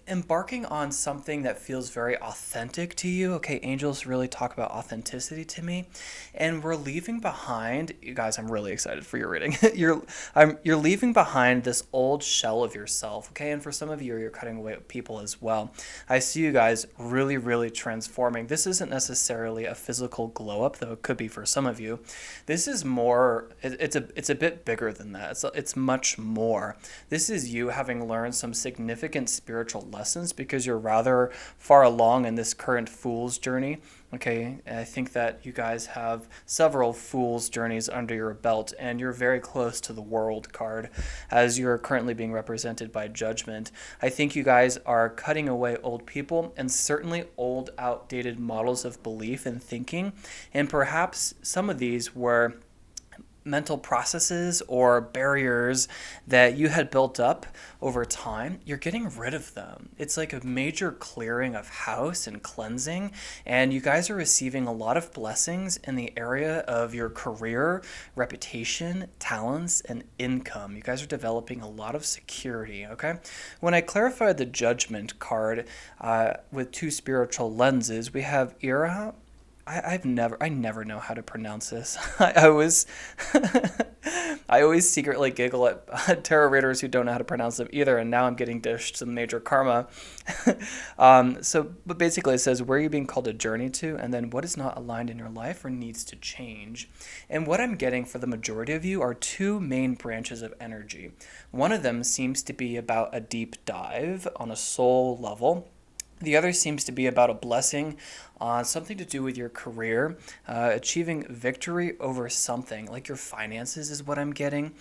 Embarking on something that feels very authentic to you, okay? Angels really talk about authenticity to me. And we're leaving behind, you guys, I'm really excited for your reading. You're leaving behind this old shell of yourself, okay? And for some of you, you're cutting away people as well. I see you guys really, really transforming. This isn't necessarily a physical glow up, though it could be for some of you. This is more, it's a bit bigger than that. It's much more. This is you having learned some significant spiritual lessons because you're rather far along in this current fool's journey. Okay, and I think that you guys have several fool's journeys under your belt, and you're very close to the world card as you're currently being represented by judgment. I think you guys are cutting away old people and certainly old, outdated models of belief and thinking, and perhaps some of these were mental processes or barriers that you had built up over time. You're getting rid of them. It's like a major clearing of house and cleansing, and you guys are receiving a lot of blessings in the area of your career, reputation, talents, and income. You guys are developing a lot of security, okay? When I clarified the judgment card with two spiritual lenses, we have Ira. I never know how to pronounce this. I always, I always secretly giggle at tarot readers who don't know how to pronounce them either, and now I'm getting dished some major karma. But basically it says, where are you being called to journey to, and then what is not aligned in your life or needs to change. And what I'm getting for the majority of you are two main branches of energy. One of them seems to be about a deep dive on a soul level. The other seems to be about a blessing on something to do with your career, achieving victory over something, like your finances is what I'm getting,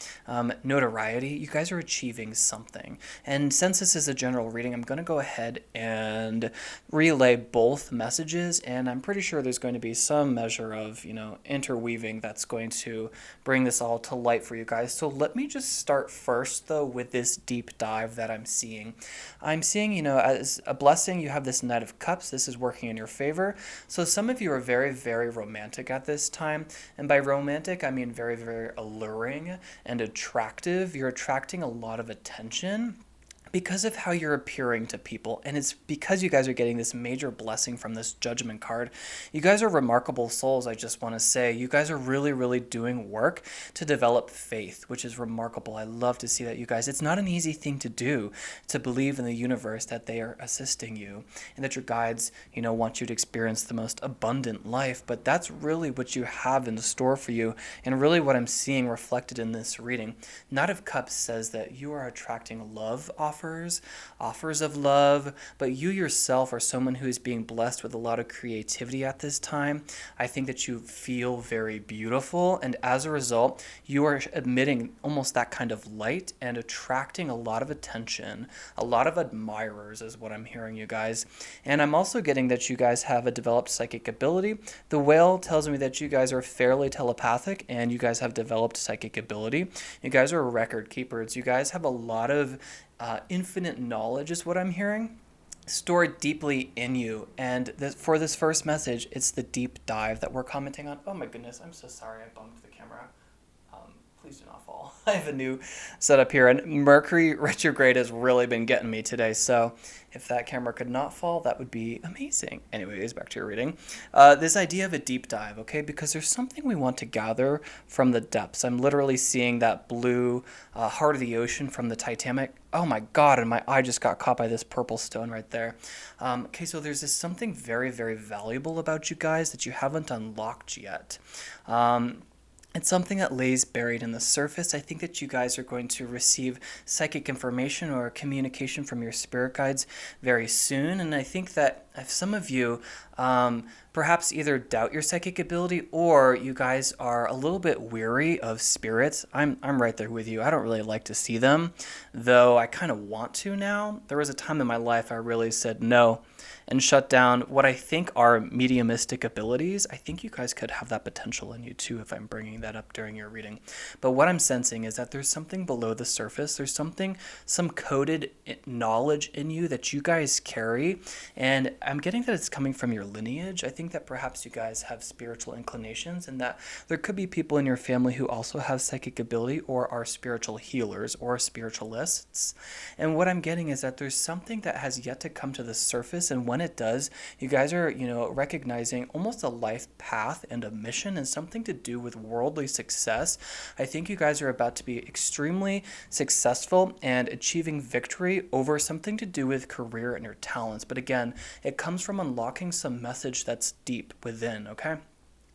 notoriety. You guys are achieving something. And since this is a general reading, I'm going to go ahead and relay both messages, and I'm pretty sure there's going to be some measure of, interweaving that's going to bring this all to light for you guys. So let me just start first, though, with this deep dive that I'm seeing. I'm seeing, as a blessing, you have this Knight of Cups. This is working in your favor. So some of you are very, very romantic at this time. And by romantic, I mean very, very alluring and attractive. You're attracting a lot of attention because of how you're appearing to people, and it's because you guys are getting this major blessing from this judgment card. You guys are remarkable souls, I just want to say. You guys are really, really doing work to develop faith, which is remarkable. I love to see that, you guys. It's not an easy thing to do, to believe in the universe that they are assisting you and that your guides, want you to experience the most abundant life, but that's really what you have in store for you, and really what I'm seeing reflected in this reading. Knight of Cups says that you are attracting love offers of love, but you yourself are someone who is being blessed with a lot of creativity at this time. I think that you feel very beautiful, and as a result, you are emitting almost that kind of light and attracting a lot of attention, a lot of admirers is what I'm hearing, you guys. And I'm also getting that you guys have a developed psychic ability. The whale tells me that you guys are fairly telepathic and you guys have developed psychic ability. You guys are record keepers. You guys have a lot of infinite knowledge is what I'm hearing, stored deeply in you. And for this first message, it's the deep dive that we're commenting on. Oh my goodness, I'm so sorry I bumped the camera. Please do not fall. I have a new setup here, and Mercury retrograde has really been getting me today, so if that camera could not fall, that would be amazing. Anyways, back to your reading. This idea of a deep dive, okay, because there's something we want to gather from the depths. I'm literally seeing that blue heart of the ocean from the Titanic. Oh my God, and my eye just got caught by this purple stone right there. Okay, so there's this something very, very valuable about you guys that you haven't unlocked yet. It's something that lays buried in the surface. I think that you guys are going to receive psychic information or communication from your spirit guides very soon. And I think that if some of you perhaps either doubt your psychic ability or you guys are a little bit weary of spirits, I'm right there with you. I don't really like to see them, though I kind of want to now. There was a time in my life I really said no. and shut down what I think are mediumistic abilities. I think you guys could have that potential in you too if I'm bringing that up during your reading. But what I'm sensing is that there's something below the surface. There's some coded knowledge in you that you guys carry. And I'm getting that it's coming from your lineage. I think that perhaps you guys have spiritual inclinations and that there could be people in your family who also have psychic ability or are spiritual healers or spiritualists. And what I'm getting is that there's something that has yet to come to the surface. And when it does, you guys are, recognizing almost a life path and a mission and something to do with worldly success. I think you guys are about to be extremely successful and achieving victory over something to do with career and your talents. But again, it comes from unlocking some message that's deep within, okay?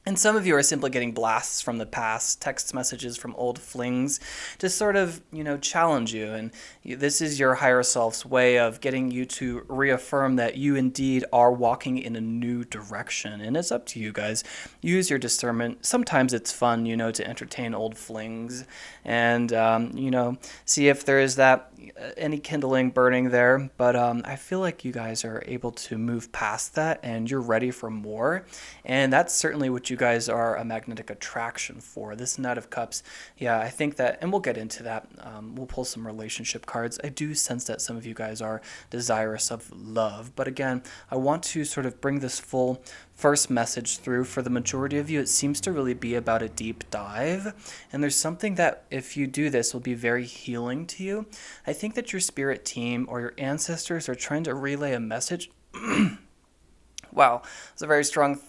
And some of you are simply getting blasts from the past, text messages from old flings to sort of, challenge you. And this is your higher self's way of getting you to reaffirm that you indeed are walking in a new direction. And it's up to you guys. Use your discernment. Sometimes it's fun, to entertain old flings and, see if there is any kindling burning there. But I feel like you guys are able to move past that and you're ready for more. And that's certainly what you guys are a magnetic attraction for. This Knight of Cups, yeah, I think that, and we'll get into that. We'll pull some relationship cards. I do sense that some of you guys are desirous of love. But again, I want to sort of bring this full first message through. For the majority of you, it seems to really be about a deep dive. And there's something that if you do this will be very healing to you. I think that your spirit team or your ancestors are trying to relay a message. Wow, it's a very strong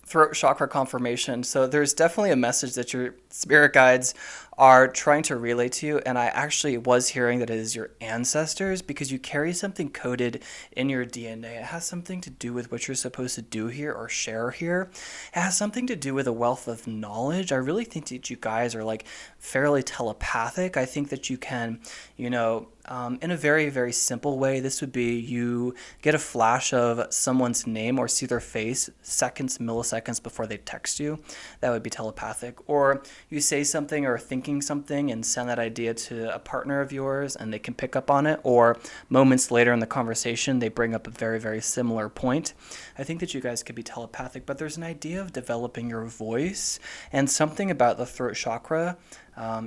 throat chakra confirmation. So there's definitely a message that your spirit guides are trying to relay to you. And I actually was hearing that it is your ancestors because you carry something coded in your DNA. It has something to do with what you're supposed to do here or share here. It has something to do with a wealth of knowledge. I really think that you guys are like fairly telepathic. I think that you can, in a very, very simple way, this would be you get a flash of someone's name or see their face milliseconds before they text you. That would be telepathic. Or you say something or thinking something and send that idea to a partner of yours and they can pick up on it. Or moments later in the conversation, they bring up a very, very similar point. I think that you guys could be telepathic, but there's an idea of developing your voice and something about the throat chakra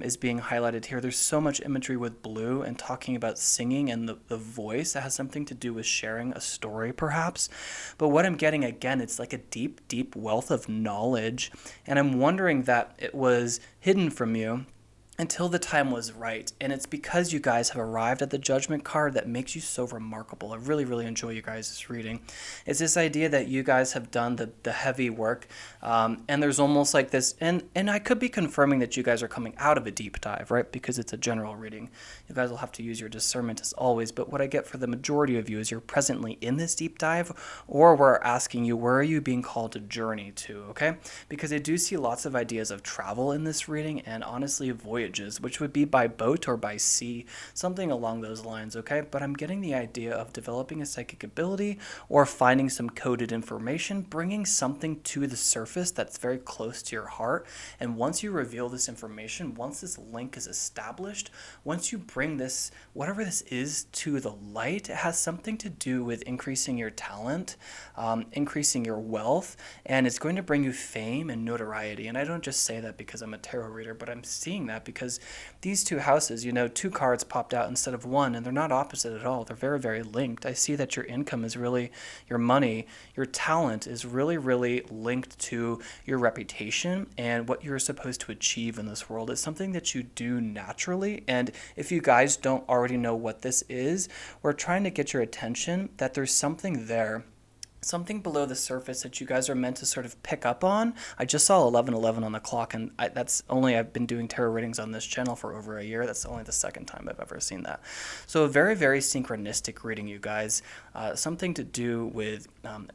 is being highlighted here. There's so much imagery with blue and talking about singing and the voice that has something to do with sharing a story perhaps. But what I'm getting again, it's like a deep, deep wealth of knowledge. And I'm wondering that it was hidden from you until the time was right. And it's because you guys have arrived at the Judgment card that makes you so remarkable. I really, really enjoy you guys' reading. It's this idea that you guys have done the heavy work. And there's almost like this, and I could be confirming that you guys are coming out of a deep dive, right? Because it's a general reading. You guys will have to use your discernment as always. But what I get for the majority of you is you're presently in this deep dive, or we're asking you, where are you being called to journey to, okay? Because I do see lots of ideas of travel in this reading and honestly voyages, which would be by boat or by sea, something along those lines, okay? But I'm getting the idea of developing a psychic ability or finding some coded information, bringing something to the surface that's very close to your heart. And once you reveal this information, once this link is established, once you bring this, whatever this is, to the light, it has something to do with increasing your talent, increasing your wealth, and it's going to bring you fame and notoriety. And I don't just say that because I'm a tarot reader, but I'm seeing that because these two houses, two cards popped out instead of one, and they're not opposite at all. They're very, very linked. I see that your income is really your money. Your talent is really, really linked to your reputation and what you're supposed to achieve in this world. It's something that you do naturally. And if you guys don't already know what this is, we're trying to get your attention that there's something there, something below the surface that you guys are meant to sort of pick up on. I just saw 11:11 on the clock, and I've been doing tarot readings on this channel for over a year. That's only the second time I've ever seen that. So a very, very synchronistic reading, you guys. Something to do with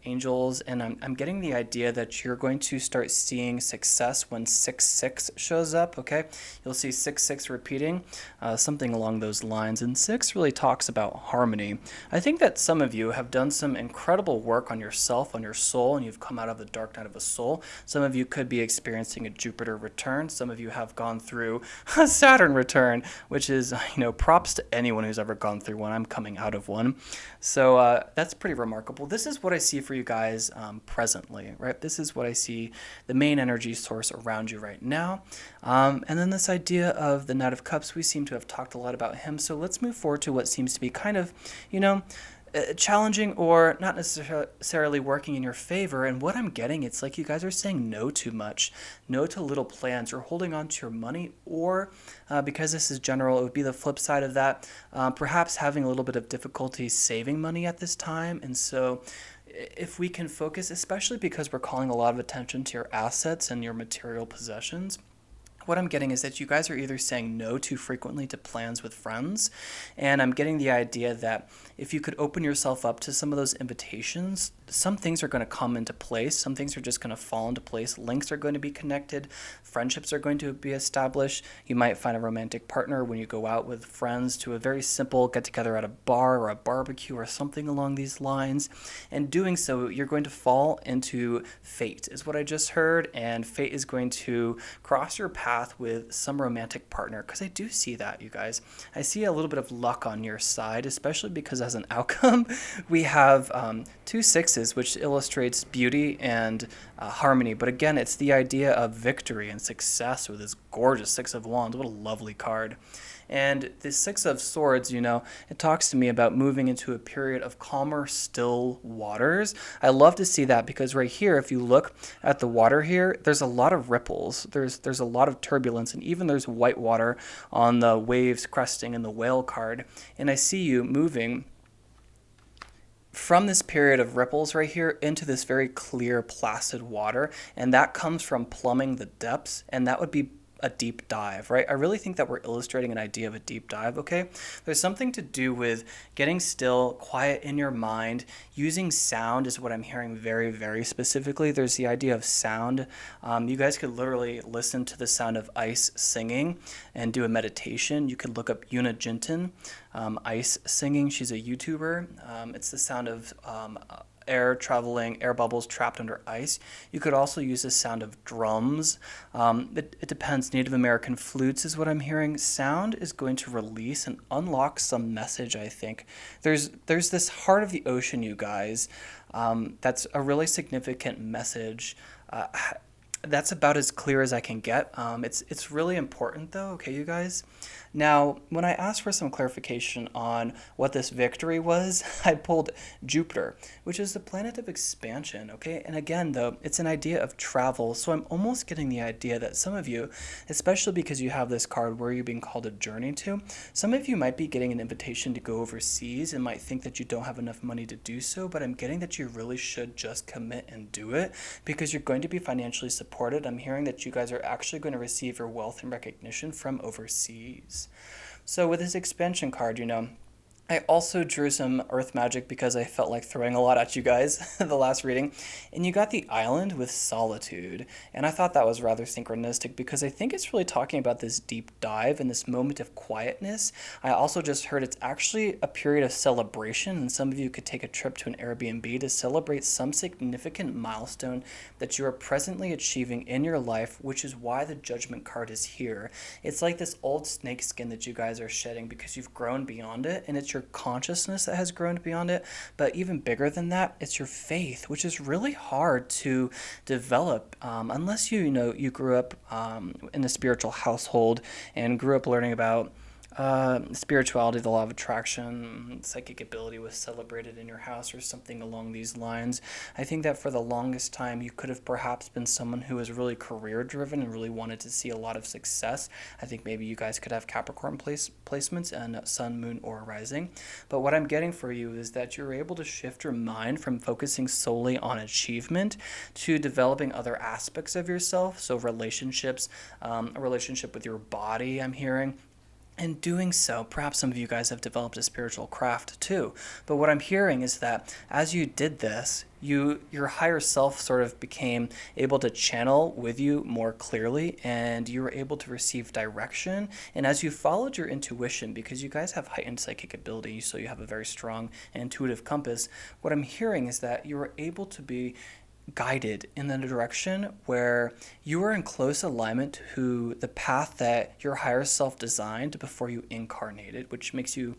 angels, and I'm getting the idea that you're going to start seeing success when 6-6 shows up, okay? You'll see 6-6 repeating, something along those lines, and 6 really talks about harmony. I think that some of you have done some incredible work on on yourself, on your soul, and you've come out of the dark night of a soul. Some of you could be experiencing a Jupiter return. Some of you have gone through a Saturn return, which is, props to anyone who's ever gone through one. I'm coming out of one. So that's pretty remarkable. This is what I see for you guys presently, right? This is what I see, the main energy source around you right now. And then this idea of the Knight of Cups, we seem to have talked a lot about him. So let's move forward to what seems to be kind of, challenging or not necessarily working in your favor. And what I'm getting, it's like you guys are saying no too much, no to little plans, or holding on to your money, or because this is general, it would be the flip side of that, perhaps having a little bit of difficulty saving money at this time. And so if we can focus, especially because we're calling a lot of attention to your assets and your material possessions, what I'm getting is that you guys are either saying no too frequently to plans with friends, and I'm getting the idea that if you could open yourself up to some of those invitations, some things are going to come into place. Some things are just going to fall into place. Links are going to be connected. Friendships are going to be established. You might find a romantic partner when you go out with friends to a very simple get-together at a bar or a barbecue or something along these lines. And doing so, you're going to fall into fate, is what I just heard, and fate is going to cross your path with some romantic partner, because I do see that, you guys. I see a little bit of luck on your side, especially because as an outcome, we have 2 sixes, which illustrates beauty and harmony. But again, it's the idea of victory and success with this gorgeous Six of Wands. What a lovely card. And the Six of Swords, it talks to me about moving into a period of calmer, still waters. I love to see that, because right here, if you look at the water here, there's a lot of ripples. There's a lot of turbulence, and even there's white water on the waves cresting in the whale card. And I see you moving from this period of ripples right here into this very clear, placid water, and that comes from plumbing the depths, and that would be a deep dive, right? I really think that we're illustrating an idea of a deep dive, okay? There's something to do with getting still, quiet in your mind. Using sound is what I'm hearing very, very specifically. There's the idea of sound. You guys could literally listen to the sound of ice singing and do a meditation. You could look up Una Jinton, ice singing. She's a YouTuber. It's the sound of air bubbles trapped under ice. You could also use the sound of drums. It depends. Native American flutes is what I'm hearing. Sound is going to release and unlock some message, I think. There's this heart of the ocean, you guys. That's a really significant message. That's about as clear as I can get. It's really important though, okay, you guys? Now, when I asked for some clarification on what this victory was, I pulled Jupiter, which is the planet of expansion, okay? And again, though, it's an idea of travel, so I'm almost getting the idea that some of you, especially because you have this card where you're being called a journey to, some of you might be getting an invitation to go overseas and might think that you don't have enough money to do so, but I'm getting that you really should just commit and do it, because you're going to be financially supported. I'm hearing that you guys are actually going to receive your wealth and recognition from overseas. So with this expansion card, I also drew some earth magic because I felt like throwing a lot at you guys the last reading. And you got the island with solitude. And I thought that was rather synchronistic because I think it's really talking about this deep dive and this moment of quietness. I also just heard it's actually a period of celebration, and some of you could take a trip to an Airbnb to celebrate some significant milestone that you are presently achieving in your life, which is why the Judgment card is here. It's like this old snake skin that you guys are shedding because you've grown beyond it, and it's your consciousness that has grown beyond it. But even bigger than that, it's your faith, which is really hard to develop unless you grew up in a spiritual household and grew up learning about spirituality, the law of attraction, psychic ability was celebrated in your house or something along these lines. I think that for the longest time you could have perhaps been someone who was really career driven and really wanted to see a lot of success. I think maybe you guys could have Capricorn placements and Sun, Moon, or Rising. But what I'm getting for you is that you're able to shift your mind from focusing solely on achievement to developing other aspects of yourself. So relationships, a relationship with your body, I'm hearing. In doing so, perhaps some of you guys have developed a spiritual craft too. But what I'm hearing is that as you did this, your higher self sort of became able to channel with you more clearly, and you were able to receive direction. And as you followed your intuition, because you guys have heightened psychic ability, so you have a very strong and intuitive compass, what I'm hearing is that you were able to be guided in the direction where you are in close alignment to the path that your higher self designed before you incarnated, which makes you,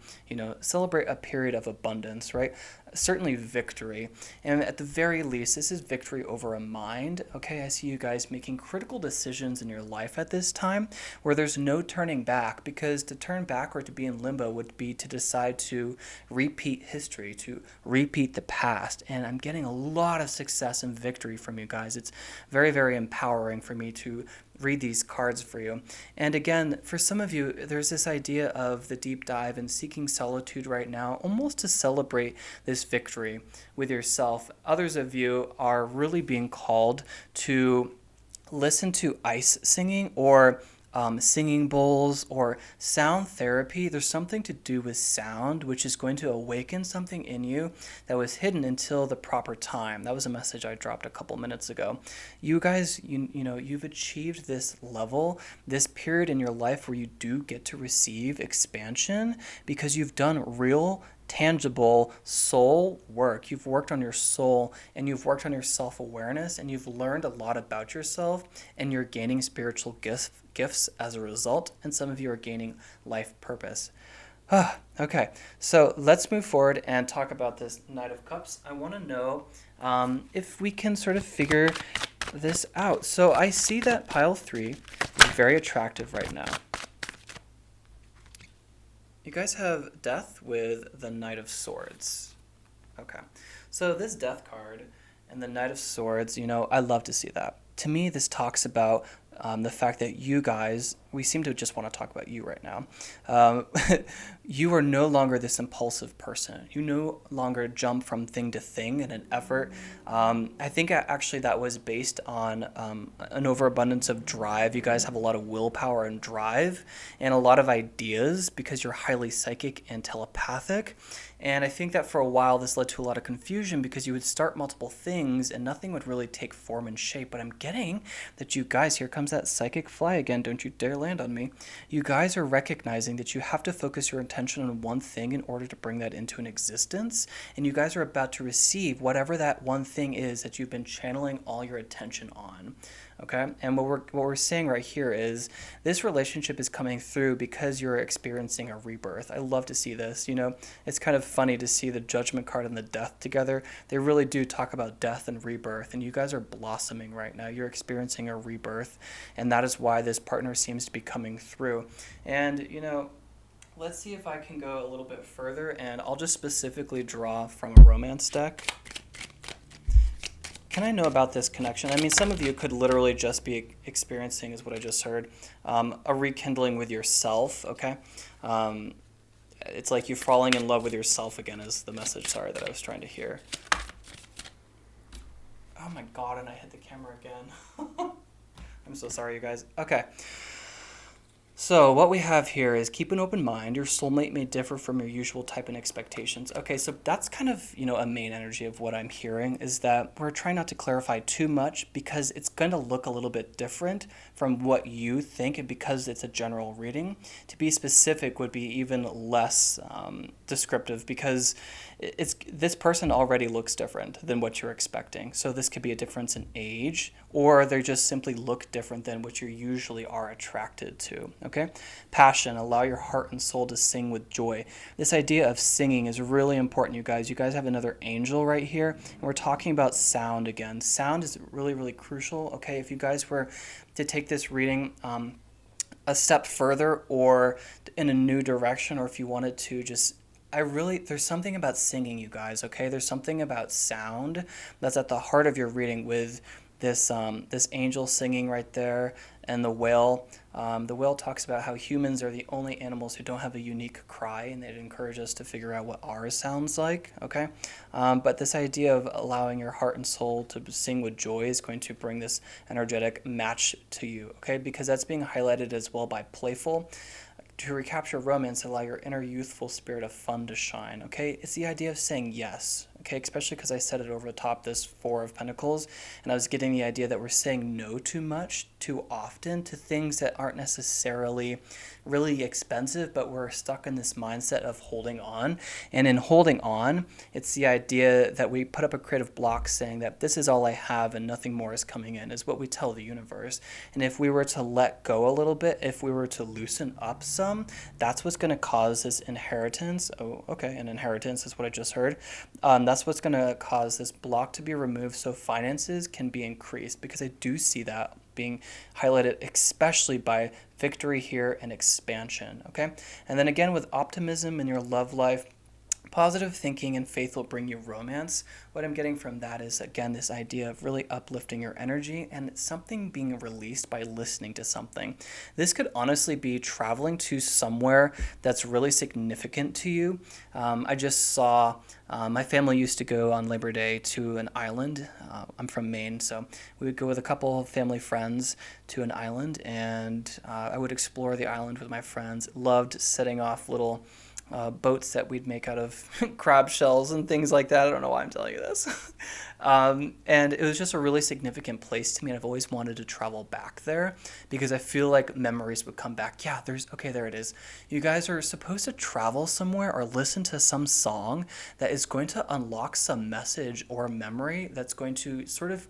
celebrate a period of abundance, right? Certainly victory. And at the very least, this is victory over a mind. Okay, I see you guys making critical decisions in your life at this time where there's no turning back, because to turn back or to be in limbo would be to decide to repeat history, to repeat the past. And I'm getting a lot of success and victory from you guys. It's very, very empowering for me to read these cards for you. And again, for some of you, there's this idea of the deep dive and seeking solitude right now, almost to celebrate this victory with yourself. Others of you are really being called to listen to ice singing, or singing bowls, or sound therapy. There's something to do with sound, which is going to awaken something in you that was hidden until the proper time. That was a message I dropped a couple minutes ago. You guys, you've achieved this level, this period in your life where you do get to receive expansion because you've done real tangible soul work. You've worked on your soul, and you've worked on your self-awareness, and you've learned a lot about yourself, and you're gaining spiritual gifts as a result, and some of you are gaining life purpose. Okay, so let's move forward and talk about this Knight of Cups. I want to know if we can sort of figure this out. So I see that pile 3 is very attractive right now. You guys have Death with the Knight of Swords. Okay. So this Death card and the Knight of Swords, I love to see that. To me, this talks about the fact that you guys, we seem to just want to talk about you right now. You are no longer this impulsive person. You no longer jump from thing to thing in an effort. I think actually that was based on an overabundance of drive. You guys have a lot of willpower and drive and a lot of ideas because you're highly psychic and telepathic. And I think that for a while this led to a lot of confusion because you would start multiple things and nothing would really take form and shape. But I'm getting that you guys, here comes that psychic fly again, don't you dare land on me. You guys are recognizing that you have to focus your attention on one thing in order to bring that into an existence. And you guys are about to receive whatever that one thing is that you've been channeling all your attention on. Okay, and what we're saying right here is this relationship is coming through because you're experiencing a rebirth. I love to see this. It's kind of funny to see the Judgment card and the Death together. They really do talk about death and rebirth, and you guys are blossoming right now. You're experiencing a rebirth, and that is why this partner seems to be coming through. And let's see if I can go a little bit further, and I'll just specifically draw from a romance deck. Can I know about this connection? I mean, some of you could literally just be experiencing, is what I just heard, a rekindling with yourself, okay? It's like you're falling in love with yourself again is the message, sorry, that I was trying to hear. Oh my God, and I hit the camera again. I'm so sorry, you guys. Okay. So what we have here is keep an open mind. Your soulmate may differ from your usual type and expectations. Okay, so that's kind of, a main energy of what I'm hearing is that we're trying not to clarify too much because it's going to look a little bit different from what you think, and because it's a general reading. To be specific would be even less descriptive because this person already looks different than what you're expecting. So this could be a difference in age, or they just simply look different than what you usually are attracted to. Okay? Passion, allow your heart and soul to sing with joy. This idea of singing is really important, you guys. You guys have another angel right here, and we're talking about sound again. Sound is really, really crucial. Okay, if you guys were to take this reading a step further or in a new direction, or if you wanted to just there's something about singing, you guys, okay? There's something about sound that's at the heart of your reading with this angel singing right there and the whale. The whale talks about how humans are the only animals who don't have a unique cry, and it encourages us to figure out what ours sounds like, okay? But this idea of allowing your heart and soul to sing with joy is going to bring this energetic match to you, okay? Because that's being highlighted as well by playful. To recapture romance, allow your inner youthful spirit of fun to shine, okay? It's the idea of saying yes, okay, especially because I said it over the top, this Four of Pentacles, and I was getting the idea that we're saying no too much, too often, to things that aren't necessarily really expensive, but we're stuck in this mindset of holding on. And in holding on, it's the idea that we put up a creative block saying that this is all I have and nothing more is coming in, is what we tell the universe. And if we were to let go a little bit, if we were to loosen up some, that's what's going to cause this inheritance. Oh, okay, an inheritance is what I just heard. That's what's going to cause this block to be removed so finances can be increased, because I do see that being highlighted, especially by victory here and expansion. Okay, and then again with optimism in your love life, positive thinking and faith will bring you romance. What I'm getting from that is, again, this idea of really uplifting your energy and something being released by listening to something. This could honestly be traveling to somewhere that's really significant to you. I just saw my family used to go on Labor Day to an island. I'm from Maine, so we would go with a couple of family friends to an island, and I would explore the island with my friends. Loved setting off little boats that we'd make out of crab shells and things like that. I don't know why I'm telling you this. And it was just a really significant place to me, and I've always wanted to travel back there because I feel like memories would come back. Yeah, there it is. You guys are supposed to travel somewhere or listen to some song that is going to unlock some message or memory that's going to sort of,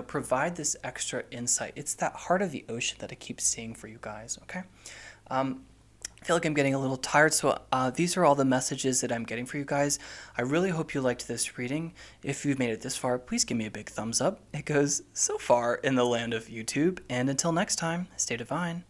provide this extra insight. It's that heart of the ocean that I keep seeing for you guys, okay? I feel like I'm getting a little tired, so these are all the messages that I'm getting for you guys. I really hope you liked this reading. If you've made it this far, please give me a big thumbs up. It goes so far in the land of YouTube. And until next time, stay divine.